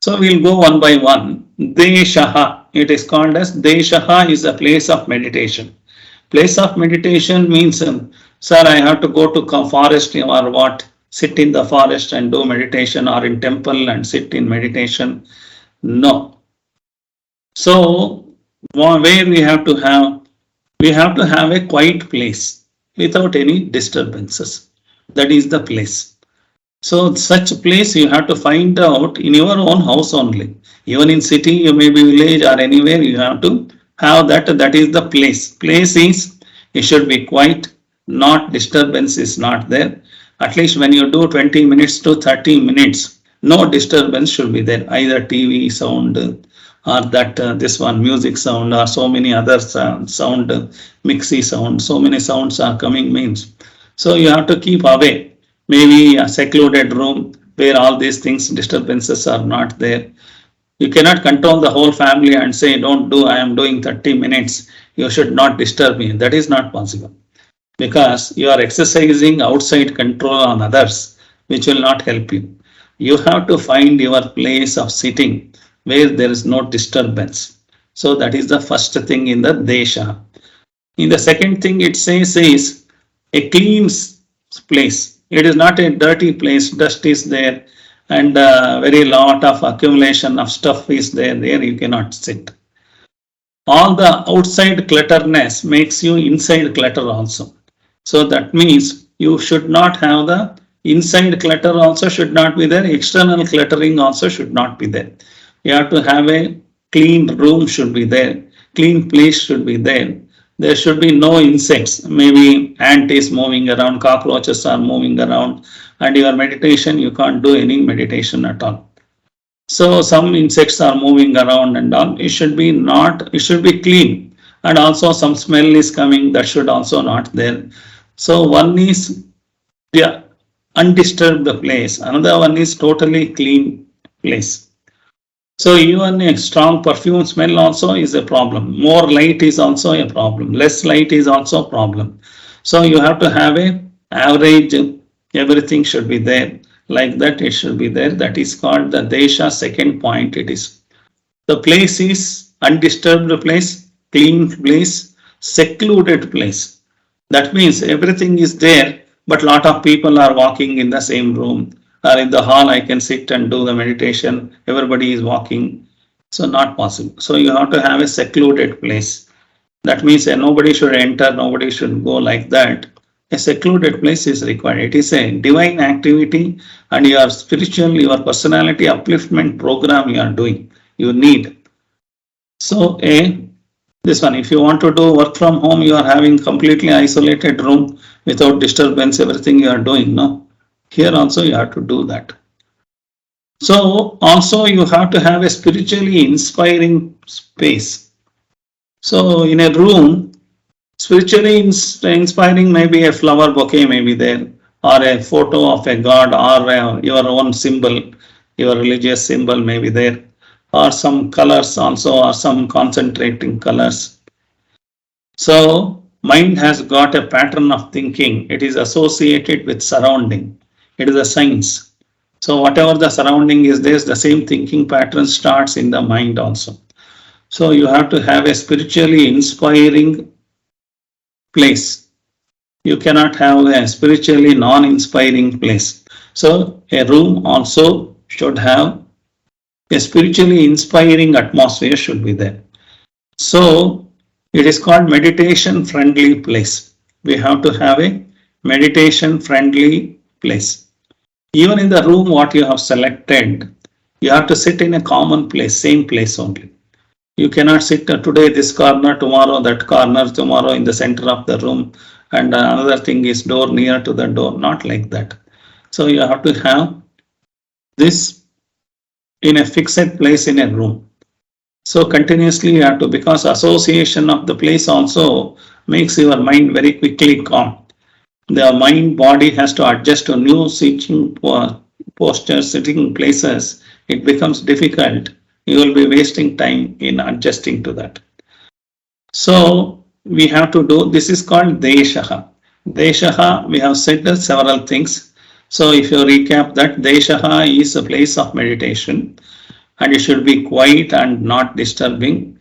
So we'll go one by one. Deshaha, it is called as Deshaha is a place of meditation. Place of meditation means, sir, I have to go to forest or what? Sit in the forest and do meditation, or in temple and sit in meditation. No. So where we have to have a quiet place without any disturbances. That is the place. So such place you have to find out in your own house only. Even in city, you may be village or anywhere, you have to have that. That is the place. Place is, it should be quiet, not disturbance is not there. At least when you do 20 minutes to 30 minutes, no disturbance should be there. Either TV sound or that this one music sound or so many other sound, mixy sound, so many sounds are coming means. So you have to keep away. Maybe a secluded room where all these things, disturbances are not there. You cannot control the whole family and say, don't do, I am doing 30 minutes, you should not disturb me. That is not possible, because you are exercising outside control on others, which will not help you. You have to find your place of sitting where there is no disturbance. So that is the first thing in the desha. In the second thing it says is a clean place. It is not a dirty place, dust is there and very lot of accumulation of stuff is there. There you cannot sit. All the outside clutterness makes you inside clutter also. So that means you should not have the inside clutter also should not be there. External cluttering also should not be there. You have to have a clean room should be there. Clean place should be there. There should be no insects. Maybe ant is moving around, cockroaches are moving around, and your meditation, you can't do any meditation at all. So some insects are moving around and all. It should be clean. And also some smell is coming, that should also not there. So one is the undisturbed place. Another one is totally clean place. So even a strong perfume smell also is a problem. More light is also a problem. Less light is also a problem. So you have to have a average, everything should be there. Like that it should be there. That is called the desha. Second point it is. The place is undisturbed place, clean place, secluded place. That means everything is there, but lot of people are walking in the same room. Or in the hall I can sit and do the meditation, everybody is walking, so not possible. So you have to have a secluded place. That means nobody should enter, nobody should go like that. A secluded place is required. It is a divine activity and your spiritual, your personality upliftment program you are doing, you need. So this one, if you want to do work from home, you are having completely isolated room without disturbance, everything you are doing, no? Here also you have to do that. So also you have to have a spiritually inspiring space. So in a room, spiritually inspiring may be a flower bouquet may be there, or a photo of a god, or your own symbol, your religious symbol may be there, or some colors also, or some concentrating colors. So mind has got a pattern of thinking. It is associated with surrounding. It is a science. So whatever the surrounding is, there's the same thinking pattern starts in the mind also. So you have to have a spiritually inspiring place. You cannot have a spiritually non-inspiring place. So a room also should have a spiritually inspiring atmosphere should be there. So it is called meditation friendly place. We have to have a meditation friendly place. Even in the room what you have selected, you have to sit in a common place, same place only. You cannot sit today this corner, tomorrow that corner, tomorrow in the center of the room, and another thing is door near to the door. Not like that. So you have to have this in a fixed place in a room. So continuously you have to, because association of the place also makes your mind very quickly calm. The mind body has to adjust to new sitting postures, sitting places. It becomes difficult. You will be wasting time in adjusting to that. So we have to do, this is called Deshaha. Deshaha, we have said several things. So if you recap that, Deshaha is a place of meditation, and it should be quiet and not disturbing,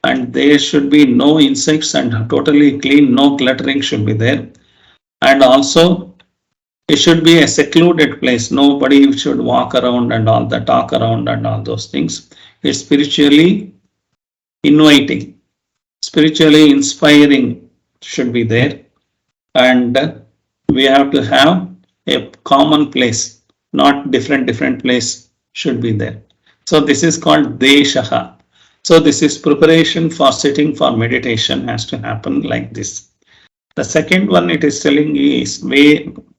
and there should be no insects and totally clean, no cluttering should be there. And also it should be a secluded place. Nobody should walk around and all that, talk around and all those things. It's spiritually inviting, spiritually inspiring should be there. And we have to have a common place, not different place should be there. So this is called Deshaha. So this is preparation for sitting for meditation has to happen like this. The second one it is telling is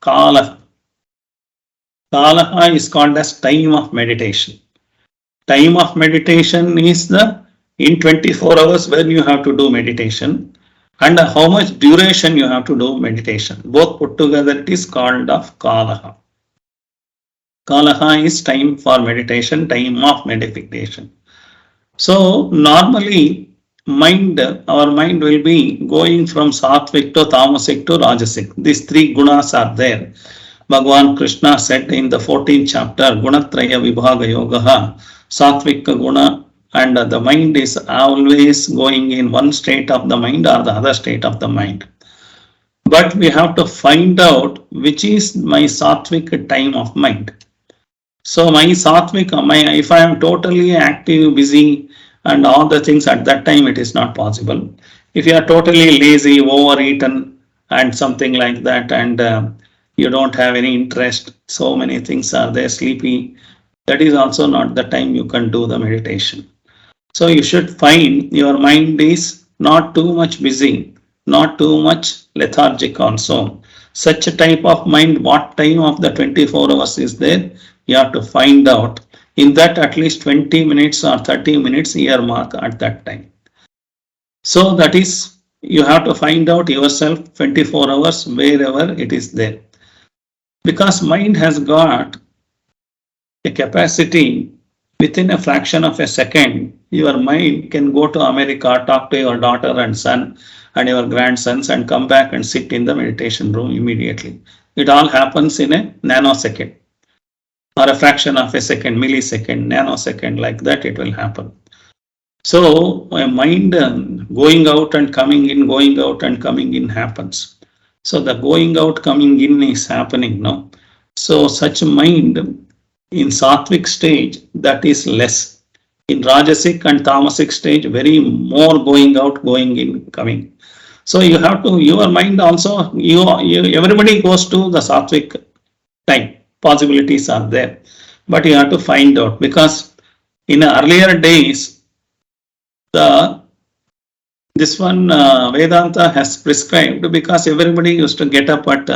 Kala. Kala is called as time of meditation. Time of meditation is the in 24 hours when you have to do meditation, and how much duration you have to do meditation. Both put together it is called of Kala. Kala is time for meditation, time of meditation. So normally our mind will be going from sattvic to tamasic to rajasic. These three gunas are there. Bhagavan Krishna said in the 14th chapter, Gunatraya Vibhaga Yoga, sattvic guna, and the mind is always going in one state of the mind or the other state of the mind. But we have to find out which is my sattvic time of mind. So my sattvic, if I am totally active, busy, and all the things at that time, it is not possible. If you are totally lazy, overeaten, and something like that, and you don't have any interest, so many things are there, sleepy, that is also not the time you can do the meditation. So you should find your mind is not too much busy, not too much lethargic also. Such a type of mind, what time of the 24 hours is there, you have to find out. In that at least 20 minutes or 30 minutes earmark at that time. So that is, you have to find out yourself 24 hours wherever it is there. Because mind has got a capacity within a fraction of a second, your mind can go to America, talk to your daughter and son and your grandsons and come back and sit in the meditation room immediately. It all happens in a nanosecond. Or a fraction of a second, millisecond, nanosecond, like that it will happen. So a mind going out and coming in, going out and coming in happens. So the going out, coming in is happening now. So such mind in sattvic stage, that is less. In rajasic and tamasic stage, very more going out, going in, coming. So you have to, your mind also, everybody goes to the sattvic time. Possibilities are there, but you have to find out, because in earlier days this one Vedanta has prescribed, because everybody used to get up at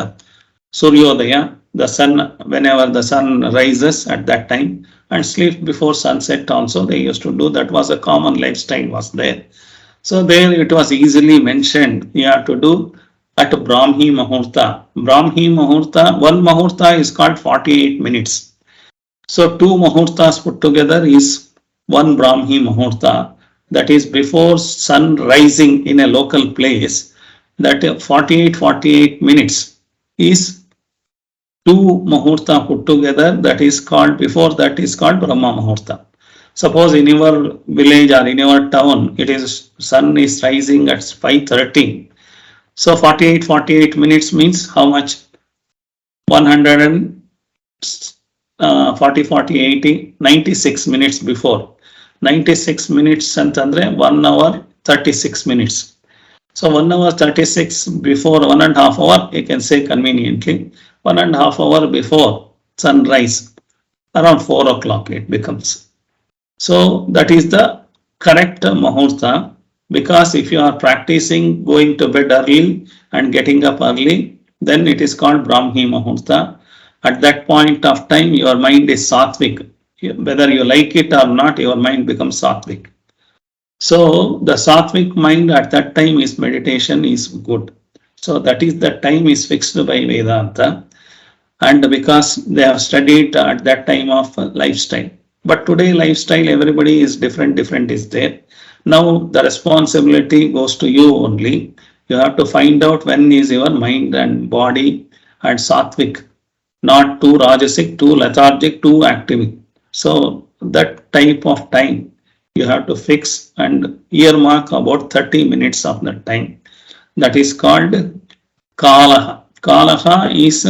Suryodaya, the sun, whenever the sun rises at that time, and sleep before sunset also they used to do. That was a common lifestyle was there. So there it was easily mentioned, you have to do at Brahmi Muhurta. Brahmi Muhurta, one Muhurta is called 48 minutes. So two Muhurtas put together is one Brahmi Muhurta, that is before sun rising in a local place. That 48 minutes is two Muhurta put together, that is called, before that is called Brahma Muhurta. Suppose in your village or in your town, it is sun is rising at 5:30. So 48 minutes means how much? 140, 80, 96 minutes before. 96 minutes ಅಂತಂದ್ರೆ 1 hour 36 minutes. So 1 hour 36 before 1.5 hour, you can say conveniently, 1.5 hour before sunrise, around 4 o'clock it becomes. So that is the correct muhurta, because if you are practicing going to bed early and getting up early, then it is called Brahmi Muhurta. At that point of time, your mind is sattvic. Whether you like it or not, your mind becomes sattvic. So the sattvic mind at that time is meditation is good. So that is the time is fixed by Vedanta, and because they have studied at that time of lifestyle. But today lifestyle, everybody is different is there. Now the responsibility goes to you only. You have to find out when is your mind and body and sattvic, not too rajasic, too lethargic, too active. So that type of time you have to fix and earmark about 30 minutes of that time. That is called kalaha. Kalaha is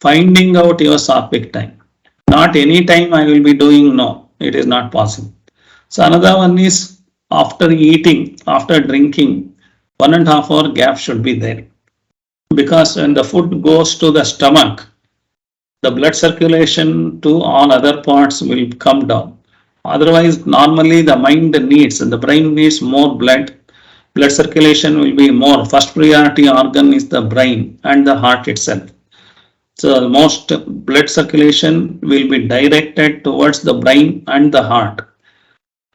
finding out your sattvic time. Not any time I will be doing, no, it is not possible. So another one is after eating, after drinking, 1.5 hour gap should be there. Because when the food goes to the stomach, the blood circulation to all other parts will come down. Otherwise, normally the mind needs, the brain needs more blood. Blood circulation will be more. First priority organ is the brain and the heart itself. So most blood circulation will be directed towards the brain and the heart.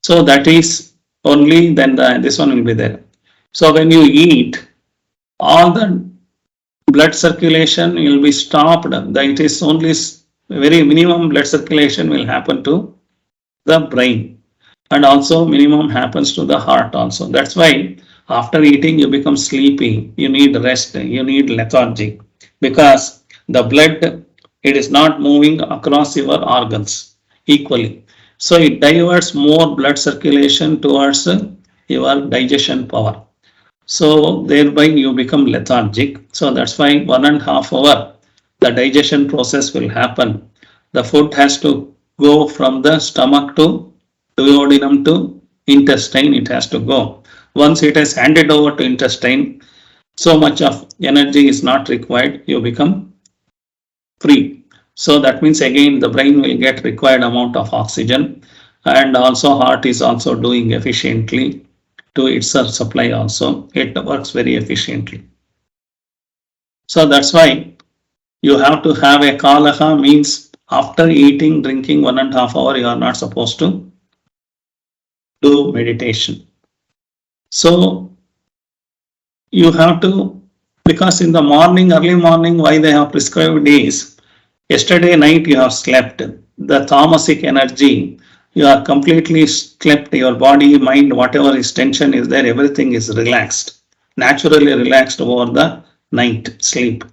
So that is only then this one will be there. So when you eat, all the blood circulation will be stopped. It is only very minimum blood circulation will happen to the brain, and also minimum happens to the heart also. That's why after eating you become sleepy, you need rest, you need lethargy, because the blood, it is not moving across your organs equally. So it diverts more blood circulation towards your digestion power. So thereby you become lethargic. So that's why 1.5 hour the digestion process will happen. The food has to go from the stomach to duodenum to intestine. It has to go. Once it is handed over to intestine, so much of energy is not required. You become free. So that means again the brain will get required amount of oxygen, and also heart is also doing efficiently to its supply also. It works very efficiently. So that's why you have to have a kalaha, means after eating, drinking 1.5 hour, you are not supposed to do meditation. So you have to, because in the morning, early morning, why they have prescribed is, yesterday night you have slept, the tamasic energy, you are completely slept, your body, mind, whatever is tension is there, everything is relaxed, naturally relaxed over the night sleep.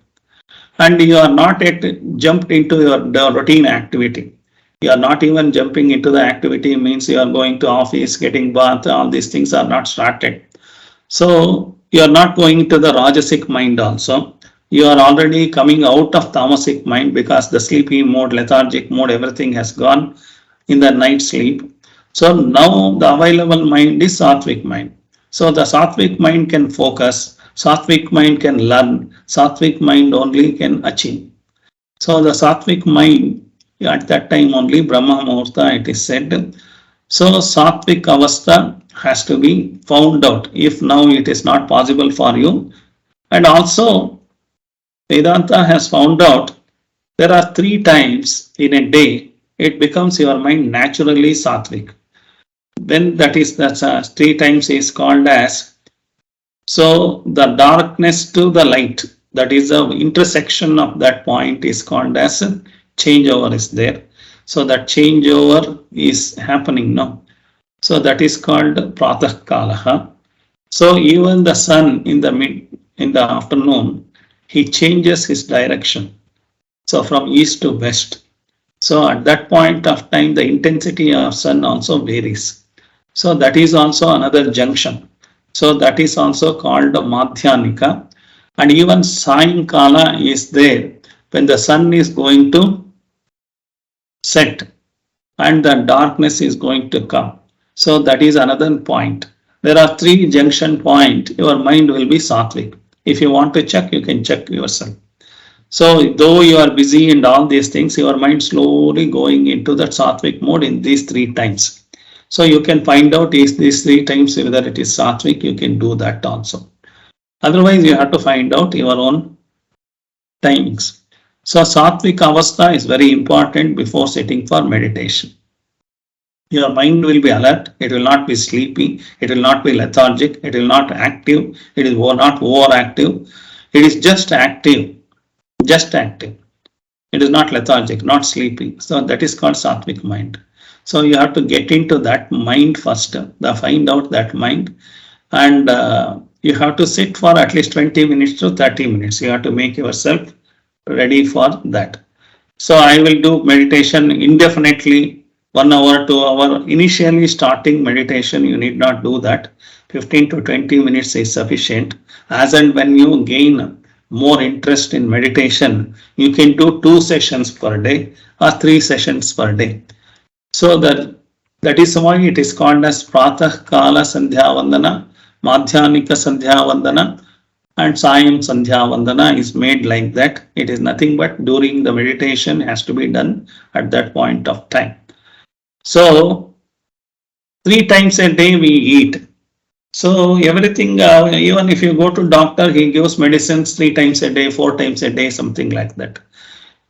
And you are not yet jumped into your routine activity. You are not even jumping into the activity, means you are going to office, getting bath, all these things are not started. So you are not going to the rajasic mind also. You are already coming out of tamasic mind, because the sleepy mode, lethargic mode, everything has gone in the night sleep. So now the available mind is sattvic mind. So the sattvic mind can focus, sattvic mind can learn, sattvic mind only can achieve. So the sattvic mind, at that time only Brahma Muhurta it is said. So sattvic avastha has to be found out if now it is not possible for you. And also Vedanta has found out there are 3 times in a day it becomes your mind naturally sattvic. When that is, that's 3 times is called as, so the darkness to the light, that is the intersection of that point is called as changeover is there. So that changeover is happening now. So that is called pratyahara. So even the sun in the afternoon, he changes his direction. So from east to west. So at that point of time, the intensity of sun also varies. So that is also another junction. So that is also called madhyanika. And even sayankala is there when the sun is going to set and the darkness is going to come. So that is another point. there are 3 junction points, your mind will be sattvic. If you want to check, you can check yourself. So though you are busy in all these things, your mind slowly going into that sattvic mode in these 3 times. So you can find out is these 3 times whether it is sattvic, you can do that also. Otherwise, you have to find out your own timings. So sattvic avastha is very important before sitting for meditation. Your mind will be alert, it will not be sleepy, it will not be lethargic, it will not active, it is not overactive, it is just active, just active. It is not lethargic, not sleepy. So that is called sattvic mind. So you have to get into that mind first, find out that mind, and you have to sit for at least 20 minutes to 30 minutes. You have to make yourself ready for that. So I will do meditation indefinitely, 1 hour, 2 hours. Initially starting meditation, you need not do that. 15 to 20 minutes is sufficient. As and when you gain more interest in meditation, you can do 2 sessions per day or 3 sessions per day. So that is why it is called as Pratah Kala Sandhya Vandana, Madhyanika Sandhya Vandana, and Sayam Sandhya Vandana is made like that. It is nothing but during the meditation has to be done at that point of time. So 3 times a day we eat. So everything, even if you go to doctor, he gives medicines 3 times a day, 4 times a day, something like that.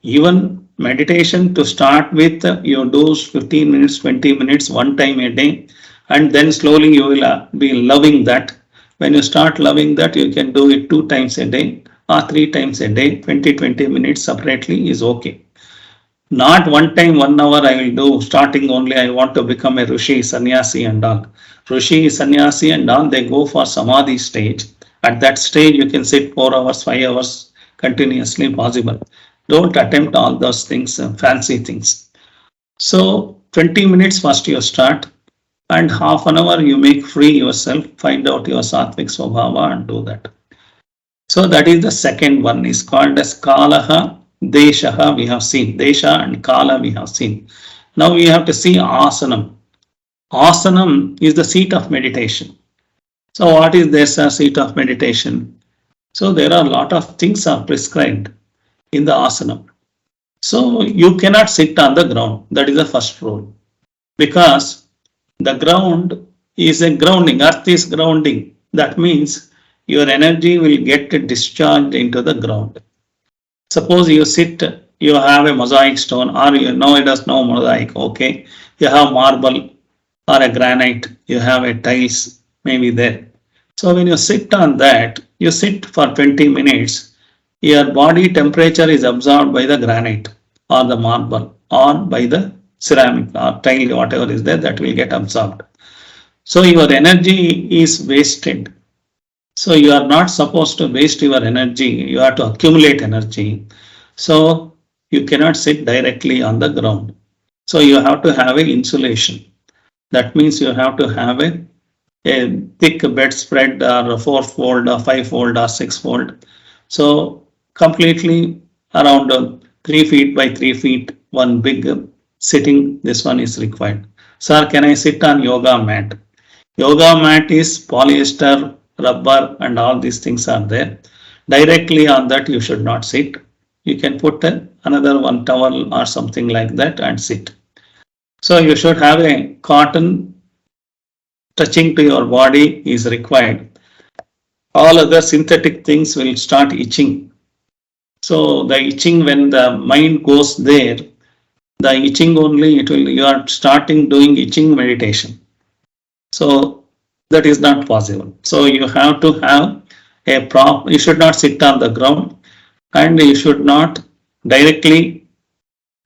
Even meditation to start with, you do 15 minutes, 20 minutes, 1 time a day, and then slowly you will be loving that. When you start loving that, you can do it 2 times a day or 3 times a day, 20 minutes separately is okay. Not 1 time, 1 hour I will do, starting only I want to become a Rishi, Sannyasi and all. Rishi, Sannyasi and all, they go for Samadhi stage. At that stage, you can sit 4 hours, 5 hours continuously possible. Don't attempt all those things, fancy things. So 20 minutes first you start, and half an hour you make free yourself, find out your sattvic svabhava and do that. So that is the second one, is called as Kalaha, Deshaha we have seen. Desha and Kala we have seen. Now we have to see Asanam. Asanam is the seat of meditation. So what is this seat of meditation? So there are a lot of things are prescribed in the asana. So you cannot sit on the ground. That is the first rule. Because the ground is a grounding, earth is grounding. That means your energy will get discharged into the ground. Suppose you sit, you have a mosaic stone, or you know it has no mosaic, okay. You have marble or a granite, you have a tiles maybe there. So when you sit on that, you sit for 20 minutes, your body temperature is absorbed by the granite or the marble or by the ceramic or tile, whatever is there, that will get absorbed. So your energy is wasted. So you are not supposed to waste your energy, you have to accumulate energy. So you cannot sit directly on the ground. So you have to have an insulation. That means you have to have a thick bedspread or 4-fold or 5-fold or 6-fold. So completely around 3 feet by 3 feet, one big sitting, this one is required. Sir, can I sit on yoga mat? Yoga mat is polyester, rubber and all these things are there. Directly on that you should not sit. You can put another one towel or something like that and sit. So you should have a cotton touching to your body is required. All other synthetic things will start itching. So the itching, when the mind goes there, the itching only, you are starting doing itching meditation. So that is not possible. So you have to have a prop, you should not sit on the ground, and you should not directly,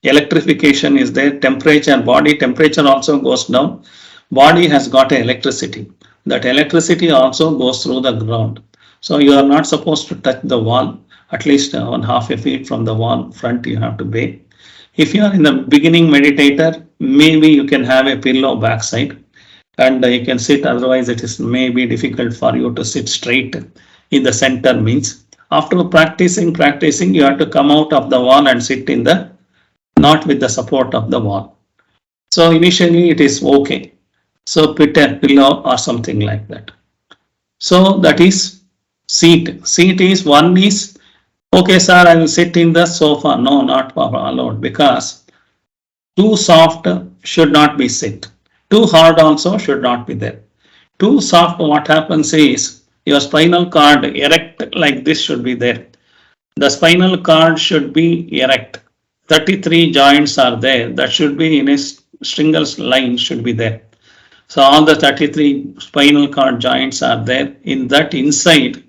electrification is there, temperature, body temperature also goes down. Body has got electricity. That electricity also goes through the ground. So you are not supposed to touch the wall, at least 1/2 feet from the wall front you have to be. If you are in the beginning meditator, maybe you can have a pillow backside and you can sit, otherwise it is maybe difficult for you to sit straight in the center means. After practicing, you have to come out of the wall and sit in the, not with the support of the wall. So initially it is okay. So put a pillow or something like that. So that is seat. Seat is one is, okay sir, I will sit in the sofa. No, not allowed, because too soft should not be sit. Too hard also should not be there. Too soft, what happens is your spinal cord erect like this should be there. The spinal cord should be erect. 33 joints are there. That should be in a stringal line should be there. So all the 33 spinal cord joints are there. In that inside,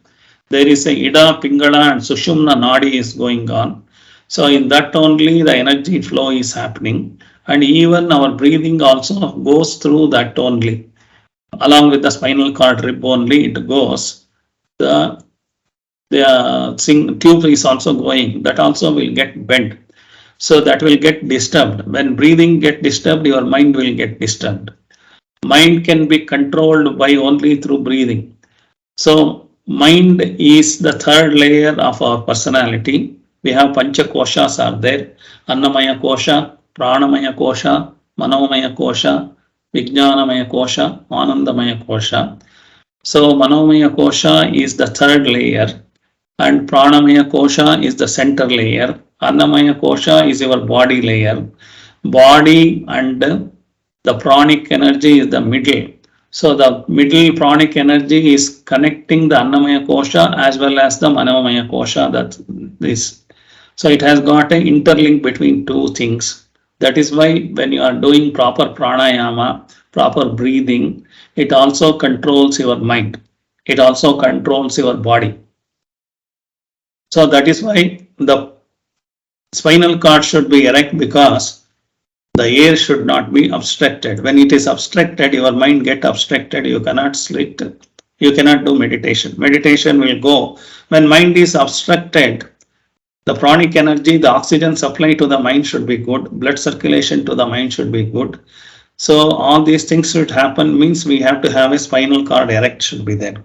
there is a Ida, Pingala and Sushumna Nadi is going on. So in that only the energy flow is happening. And even our breathing also goes through that only. Along with the spinal cord rib only it goes. The tube is also going. That also will get bent. So that will get disturbed. When breathing get disturbed, your mind will get disturbed. Mind can be controlled by only through breathing. So mind is the third layer of our personality. We have Pancha Koshas are there. Annamaya Kosha, Pranamaya Kosha, Manomaya Kosha, Vijnanamaya Kosha, Anandamaya Kosha. So Manomaya Kosha is the third layer and Pranamaya Kosha is the center layer. Annamaya Kosha is your body layer. Body and the pranic energy is the middle. So the middle pranic energy is connecting the Annamaya Kosha as well as the Manomaya Kosha. That this. So it has got an interlink between two things. That is why when you are doing proper pranayama, proper breathing, it also controls your mind. It also controls your body. So that is why the spinal cord should be erect, because the air should not be obstructed. When it is obstructed, your mind get obstructed. You cannot sleep. You cannot do meditation. Meditation will go. When mind is obstructed, the pranic energy, the oxygen supply to the mind should be good. Blood circulation to the mind should be good. So all these things should happen, means we have to have a spinal cord erect should be there.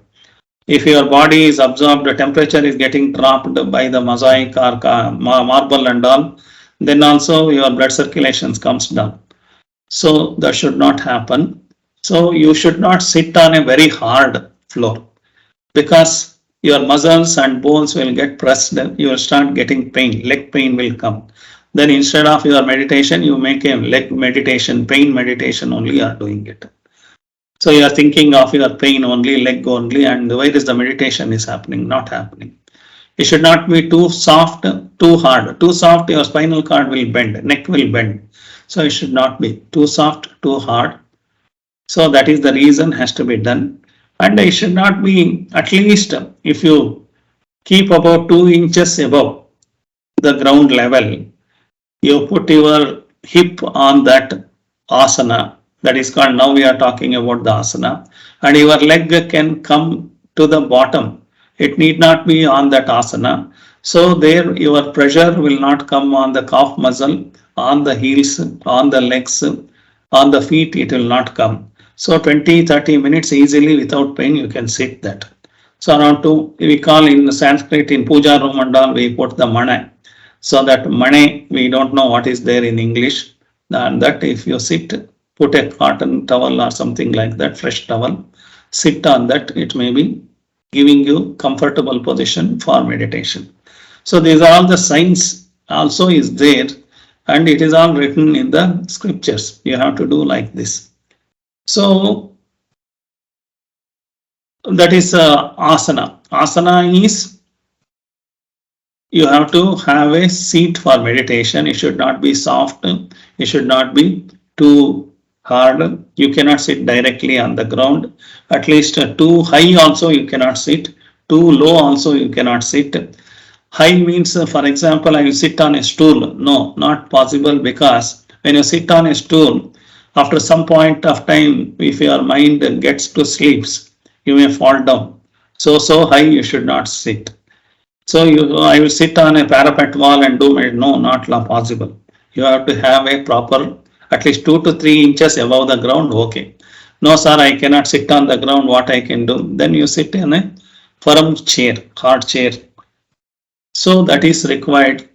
If your body is absorbed, the temperature is getting dropped by the mosaic or marble and all, then also your blood circulation comes down. So that should not happen. So you should not sit on a very hard floor, because your muscles and bones will get pressed. You will start getting pain. Leg pain will come. Then instead of your meditation, you make a leg meditation, pain meditation only you are doing it. So you are thinking of your pain only, leg only, and where is the meditation is happening? Not happening. It should not be too soft, too hard. Too soft, your spinal cord will bend, neck will bend. So it should not be too soft, too hard. So that is the reason has to be done. And it should not be, at least if you keep about 2 inches above the ground level, you put your hip on that asana. That is called, now we are talking about the asana, and your leg can come to the bottom. It need not be on that asana. So there your pressure will not come on the calf muscle, on the heels, on the legs, on the feet, it will not come. So 20-30 minutes easily without pain you can sit that. So around we call in Sanskrit, in puja room and all, we put the mana. So that mane, we don't know what is there in English. And that if you sit, put a cotton towel or something like that, fresh towel, sit on that, it may be giving you comfortable position for meditation. So these are all the signs also is there, and it is all written in the scriptures. You have to do like this. So that is asana. Asana is, you have to have a seat for meditation. It should not be soft. It should not be too hard. You cannot sit directly on the ground. At least too high also you cannot sit. Too low also you cannot sit. High means, for example, I will sit on a stool. No, not possible, because when you sit on a stool, after some point of time, if your mind gets to sleep, you may fall down. So high you should not sit. So I will sit on a parapet wall and do it. No, not possible. You have to have a proper, at least 2 to 3 inches above the ground. Okay. No, sir, I cannot sit on the ground. What I can do? Then you sit in a firm chair, hard chair. So that is required.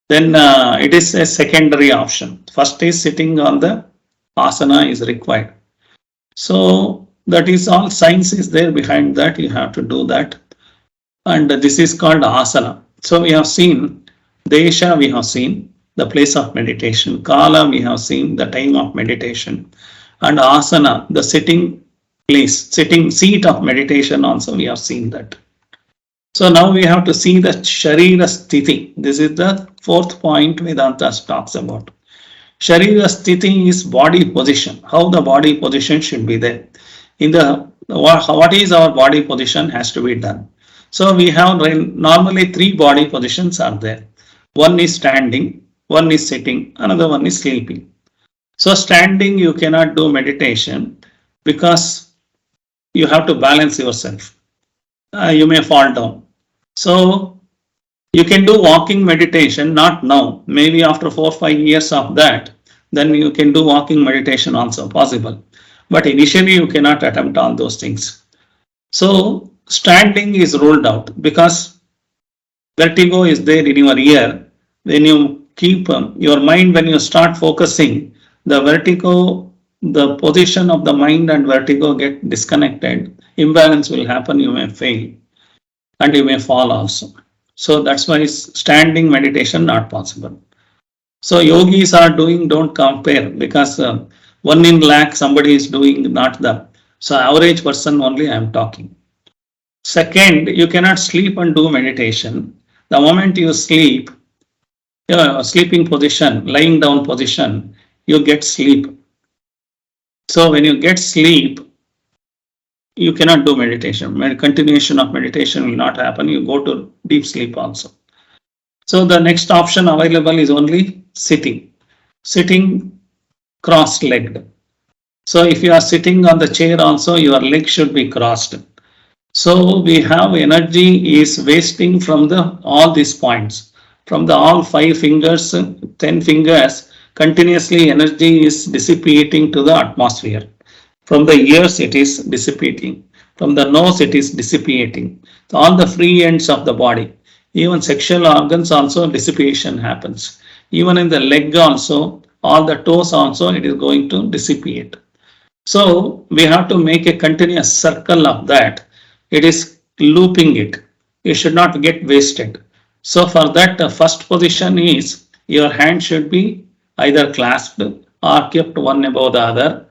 Then it is a secondary option. First is sitting on the asana is required. So that is all science is there behind that. You have to do that. And this is called asana. So we have seen desha, we have seen the place of meditation. Kala, we have seen the time of meditation. And asana, the sitting place, sitting seat of meditation also we have seen that. So now we have to see the Sharira Sthiti. This is the fourth point Vedanta talks about. Sharira Sthiti is body position, how the body position should be there. In the what is our body position has to be done. So we have normally three body positions are there. One is standing, one is sitting, another one is sleeping. So standing you cannot do meditation because you have to balance yourself. You may fall down. So you can do walking meditation, not now, maybe after 4 or 5 years of that, then you can do walking meditation also possible. But initially you cannot attempt all those things. So standing is ruled out because vertigo is there in your ear. When you keep your mind, when you start focusing, the vertigo, the position of the mind and vertigo get disconnected. Imbalance will happen, you may fail and you may fall also. So that's why standing meditation not possible. So yogis are doing, don't compare because 1 in lakh somebody is doing, not the. So average person only I am talking. Second, you cannot sleep and do meditation. The moment you sleep, sleeping position, lying down position, you get sleep. So when you get sleep, you cannot do meditation. Continuation of meditation will not happen. You go to deep sleep also. So the next option available is only sitting. Sitting cross-legged. So if you are sitting on the chair also, your leg should be crossed. So we have energy is wasting from the all these points. From the all 5 fingers, 10 fingers, continuously energy is dissipating to the atmosphere. From the ears it is dissipating. From the nose it is dissipating. All the free ends of the body. Even sexual organs also dissipation happens. Even in the leg also, all the toes also it is going to dissipate. So we have to make a continuous circle of that. It is looping it. You should not get wasted. So for that, the first position is your hand should be either clasped or kept one above the other,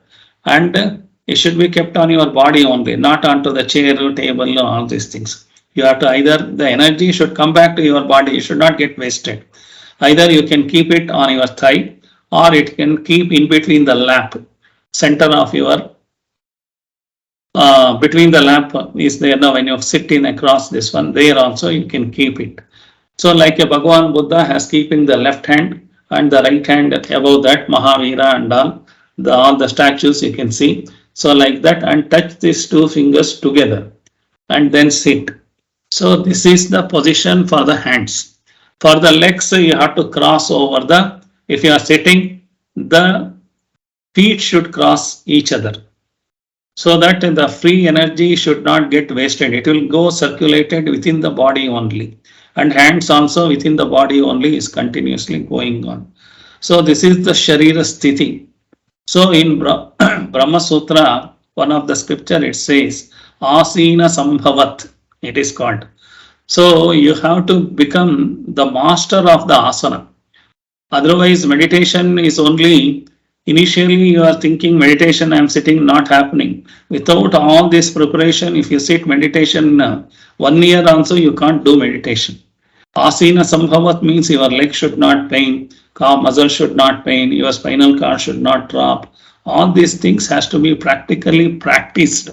and it should be kept on your body only, not onto the chair, table, all these things. You have to either the energy should come back to your body, it should not get wasted. Either you can keep it on your thigh or it can keep in between the lap, center of your between the lap is there. Now when you sit in across this one, there also you can keep it. So like a Bhagavan Buddha has keeping the left hand and the right hand above that, Mahavira and all the statues you can see. So like that, and touch these 2 fingers together and then sit. So this is the position for the hands. For the legs, you have to cross over the, if you are sitting, the feet should cross each other. So that the free energy should not get wasted. It will go circulated within the body only. And hands also within the body only is continuously going on. So this is the Sharira Sthiti. So in Brahma Sutra, one of the scripture it says, Asina Sambhavat, it is called. So you have to become the master of the asana. Otherwise meditation is only, initially you are thinking meditation, I am sitting, not happening. Without all this preparation, if you sit meditation 1 year also, you can't do meditation. Asina Sambhavat means your leg should not pain, calf muscle should not pain, your spinal cord should not drop. All these things has to be practically practiced.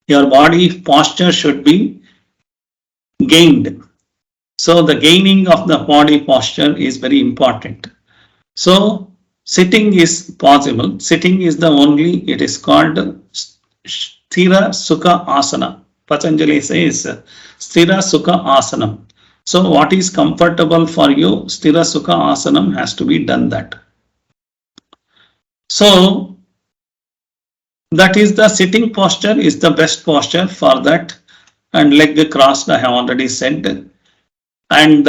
Your body posture should be gained. So the gaining of the body posture is very important. So sitting is possible. Sitting is the only, it is called Sthira Sukha Asana. Patanjali says Sthira Sukha Asanam. So what is comfortable for you, Sthira Sukha Asanam has to be done that. So that is the sitting posture is the best posture for that, and leg crossed I have already said. And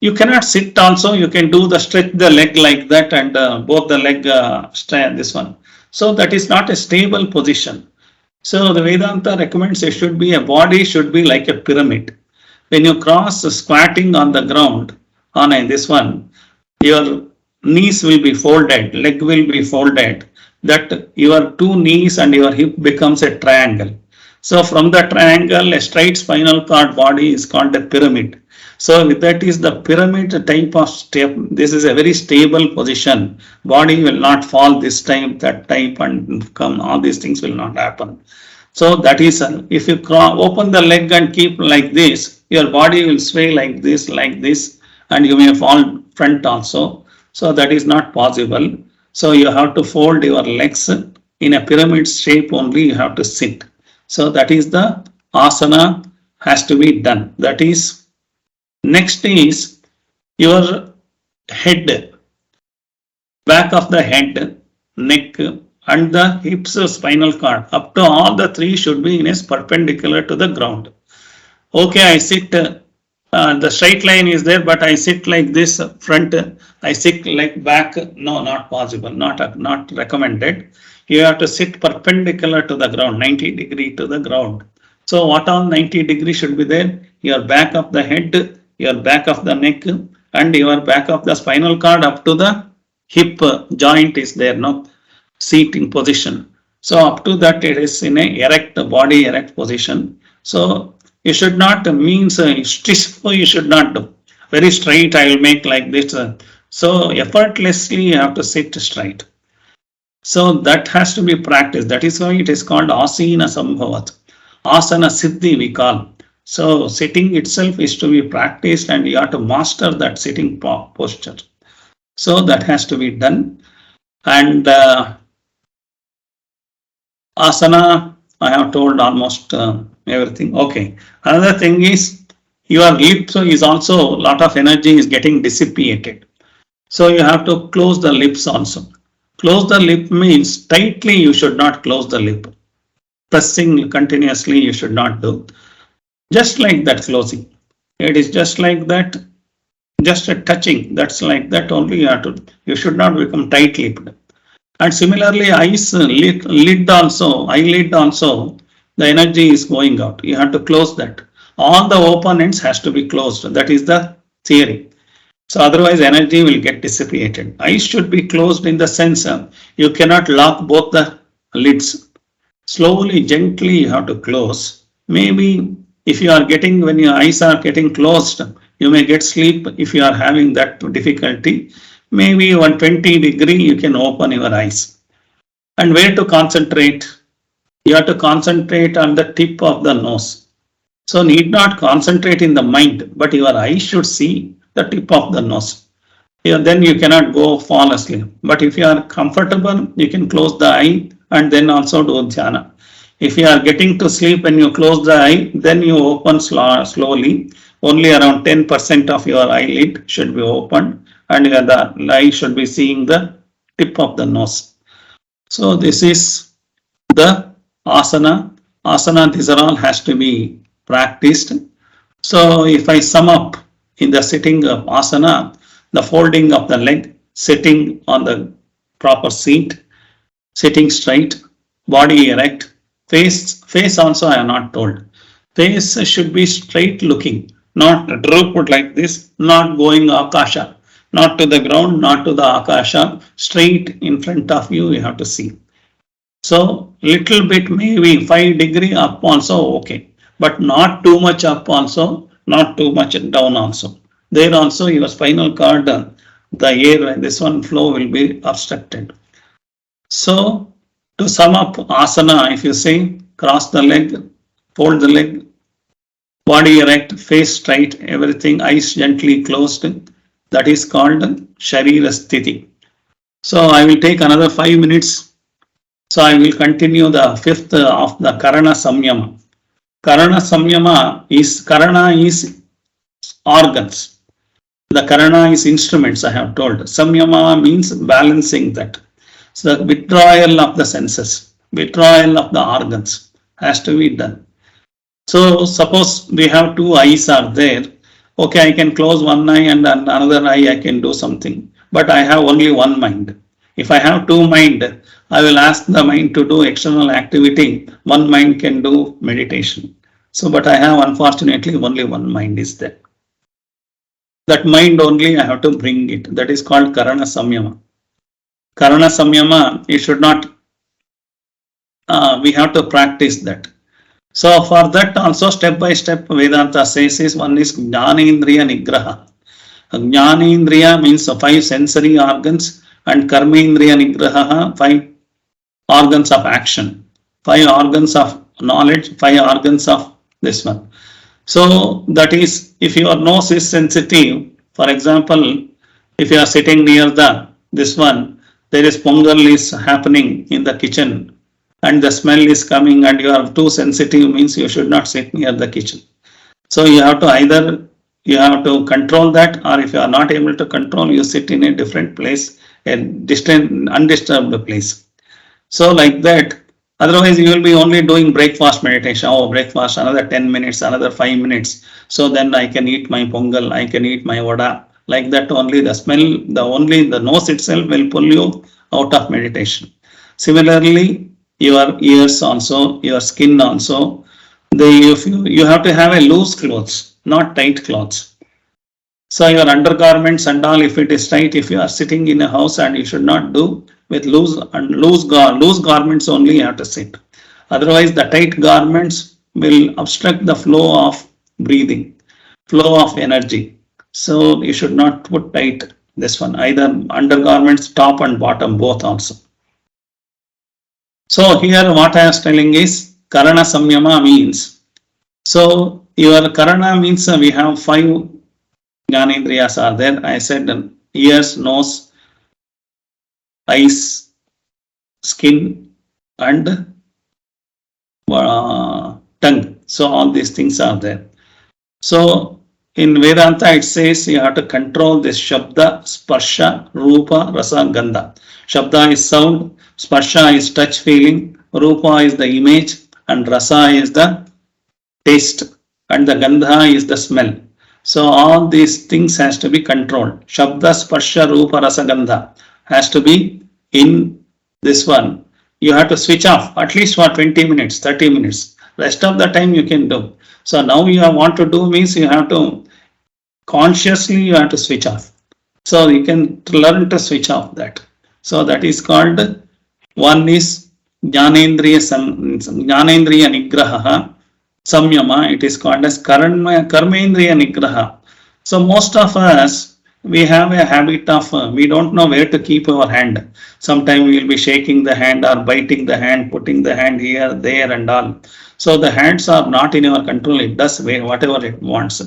you cannot sit also, you can do the stretch the leg like that and both the leg this one. So that is not a stable position. So the Vedanta recommends a body should be like a pyramid. When you cross squatting on the ground, on this one, your knees will be folded, leg will be folded, that your two knees and your hip becomes a triangle. So from the triangle, a straight spinal cord body is called a pyramid. So that is the pyramid type of step. This is a very stable position. Body will not fall this time, that type, and come. All these things will not happen. So that is, if you open the leg and keep like this, your body will sway like this, and you may fall front also. So that is not possible. So you have to fold your legs in a pyramid shape only. You have to sit. So that is the asana has to be done. That is. Next is your head, back of the head, neck, and the hips, spinal cord. Up to all the three should be in a perpendicular to the ground. Okay, I sit, the straight line is there, but I sit like this front, I sit like back. No, not possible, not recommended. You have to sit perpendicular to the ground, 90 degree to the ground. So what all 90 degree should be there? Your back of the head, your back of the neck, and your back of the spinal cord up to the hip joint is there, no? Seating position. So up to that it is in a erect body, erect position. So you should not means you should not do very straight. I will make like this. So effortlessly you have to sit straight. So that has to be practiced. That is why it is called asina sambhavat. Asana siddhi we call. So sitting itself is to be practiced, and you have to master that sitting posture. So that has to be done. And asana, I have told almost everything. Okay. Another thing is your lips is also, a lot of energy is getting dissipated. So you have to close the lips also. Close the lip means tightly you should not close the lip. Pressing continuously you should not do. Just like that closing. It is just like that, just a touching. That's like that only you should not become tight-lipped. And similarly, eyelid also, the energy is going out. You have to close that. All the open ends has to be closed. That is the theory. So otherwise energy will get dissipated. Eyes should be closed in the sense you cannot lock both the lids. Slowly, gently you have to close. Maybe if you are getting, when your eyes are getting closed, you may get sleep. If you are having that difficulty, maybe 120 degree you can open your eyes. And where to concentrate? You have to concentrate on the tip of the nose. So need not concentrate in the mind, but your eyes should see the tip of the nose. Then you cannot go fall asleep. But if you are comfortable, you can close the eye and then also do dhyana. If you are getting to sleep when you close the eye, then you open slowly. Only around 10% of your eyelid should be opened, and the eye should be seeing the tip of the nose. So this is the asana. Asana, these are all has to be practiced. So if I sum up in the sitting of asana, the folding of the leg, sitting on the proper seat, sitting straight, body erect, face also I am not told. Face should be straight looking, not drooped like this, not going akasha, not to the ground, not to the akasha, straight in front of you, you have to see. So little bit, maybe 5 degree up also okay, but not too much up also, not too much down also. There also your spinal cord, the air, this one flow will be obstructed. So to sum up asana, if you say cross the leg, fold the leg, body erect, face straight, everything, eyes gently closed, that is called Sharira Sthiti. So I will take another 5 minutes. So I will continue the fifth of the Karana Samyama. Karana Samyama is organs. The Karana is instruments, I have told. Samyama means balancing that. So the withdrawal of the senses, withdrawal of the organs has to be done. So suppose we have 2 eyes are there. Okay, I can close one eye and another eye I can do something. But I have only one mind. If I have two mind, I will ask the mind to do external activity. One mind can do meditation. So, but I have unfortunately only one mind is there. That mind only I have to bring it. That is called Karana Samyama. Karana Samyama, it should not, we have to practice that. So for that also step by step Vedanta says is one is Jnanendriya Nigraha. Jnanendriya means 5 sensory organs and Karmendriya Nigraha 5 organs of action, 5 organs of knowledge, 5 organs of this one. So that is, if your nose is sensitive, for example, if you are sitting near this one, there is pongal is happening in the kitchen and the smell is coming and you are too sensitive, means you should not sit near the kitchen. So you have to either you have to control that, or if you are not able to control, you sit in a different place, a distant, undisturbed place. So like that, otherwise you will be only doing breakfast meditation. Oh, breakfast, another 10 minutes, another 5 minutes. So then I can eat my pongal, I can eat my vada. Like that only the smell, the nose itself will pull you out of meditation. Similarly, your ears also, your skin also, you have to have a loose clothes, not tight clothes. So your undergarments and all, if it is tight, if you are sitting in a house, and you should not do with loose garments only you have to sit. Otherwise the tight garments will obstruct the flow of breathing, flow of energy. So you should not put tight this one, either undergarments, top and bottom, both also. So here what I was telling is Karana Samyama means, so your Karana means we have 5 Jnanendriyas are there. I said ears, nose, eyes, skin and tongue. So all these things are there. So in Vedanta it says you have to control this Shabda, Sparsha, Rupa, Rasa, Gandha. Shabda is sound, Sparsha is touch feeling, Rupa is the image, and Rasa is the taste, and the Gandha is the smell. So all these things has to be controlled. Shabda, Sparsha, Rupa, Rasa, Gandha has to be in this one. You have to switch off at least for 20 minutes, 30 minutes. Rest of the time you can do. So now you want to do means you have to consciously you have to switch off. So you can learn to switch off that. So that is called, one is Jnanendriya Nigraha Samyama. It is called as Karmendriya Nigraha. So most of us, we have a habit of, we don't know where to keep our hand. Sometimes we will be shaking the hand or biting the hand, putting the hand here, there and all. So the hands are not in our control. It does whatever it wants.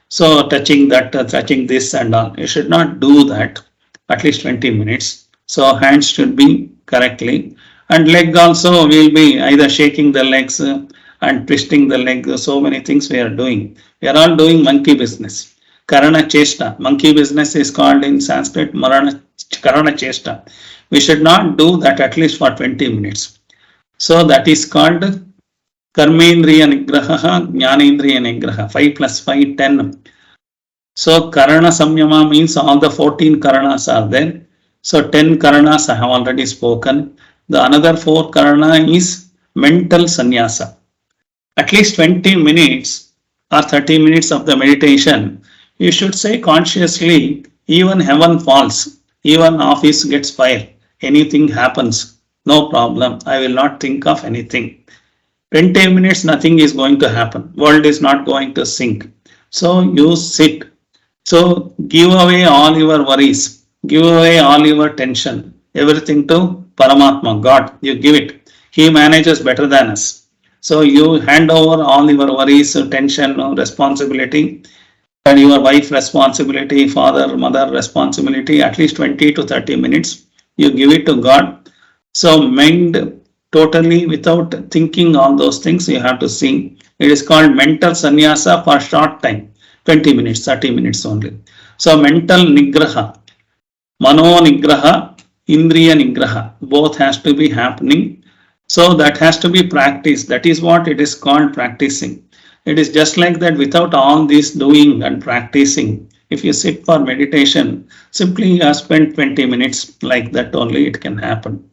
So touching that, touching this and all. You should not do that at least 20 minutes. So hands should be correctly. And leg also will be either shaking the legs and twisting the leg. So many things we are doing. We are all doing monkey business. Karana Chesta. Monkey business is called in Sanskrit Karana Chesta. We should not do that at least for 20 minutes. So that is called Karmendriya Nigraha, Jnanendriya Nigraha. 5 plus 5, 10. So Karana Samyama means all the 14 Karanas are there. So 10 Karanas I have already spoken. The another 4 Karana is mental sannyasa. At least 20 minutes or 30 minutes of the meditation, you should say consciously, even heaven falls, even office gets fire, anything happens, no problem, I will not think of anything. 20 minutes nothing is going to happen, world is not going to sink. So you sit. So give away all your worries, give away all your tension, everything to Paramatma, God, you give it. He manages better than us. So you hand over all your worries, tension, responsibility, and your wife responsibility, father, mother responsibility, at least 20 to 30 minutes, you give it to God. So mind totally without thinking all those things you have to see. It is called mental sannyasa for short time, 20 minutes, 30 minutes only. So mental nigraha, mano nigraha, indriya nigraha, both has to be happening. So that has to be practiced. That is what it is called practicing. It is just like that, without all this doing and practicing, If you sit for meditation, simply spend 20 minutes, like that only it can happen.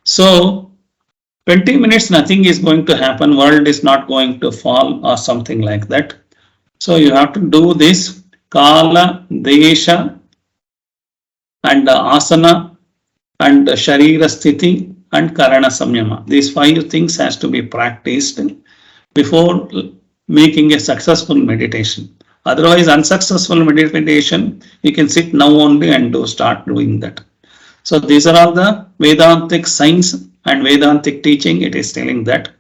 So 20 minutes, nothing is going to happen, world is not going to fall or something like that. So you have to do this Kala, Desha and asana and Sharira Sthiti and Karana Samyama. These 5 things has to be practiced before making a successful meditation. Otherwise, unsuccessful meditation, you can sit now only and start doing that. So these are all the Vedantic science and Vedantic teaching. It is telling that.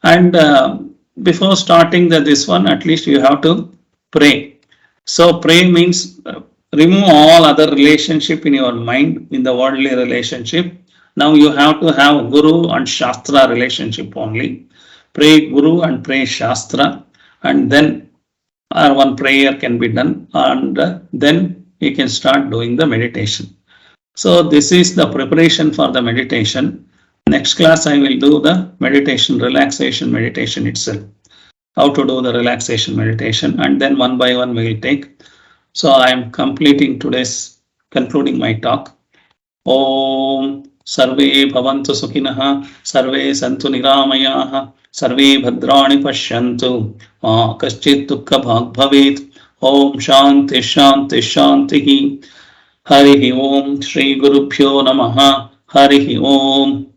And before starting this one, at least you have to pray. So pray means remove all other relationship in your mind, in the worldly relationship. Now you have to have Guru and Shastra relationship only. Pray Guru and pray Shastra, and then one prayer can be done, and then you can start doing the meditation. So this is the preparation for the meditation. Next class I will do the meditation, relaxation meditation itself. How to do the relaxation meditation, and then one by one we will take. So I am concluding my talk. Om Sarve Bhavantu Sukhinah, Sarve Santu Niramayaha, Sarve Bhadrani Pashyantu, Ma Kaschit Dukkha Bhag Bhavet. Om Shanti Shanti Shanti. Harihi Om Shri Gurubhyo Namaha. Harihi Om.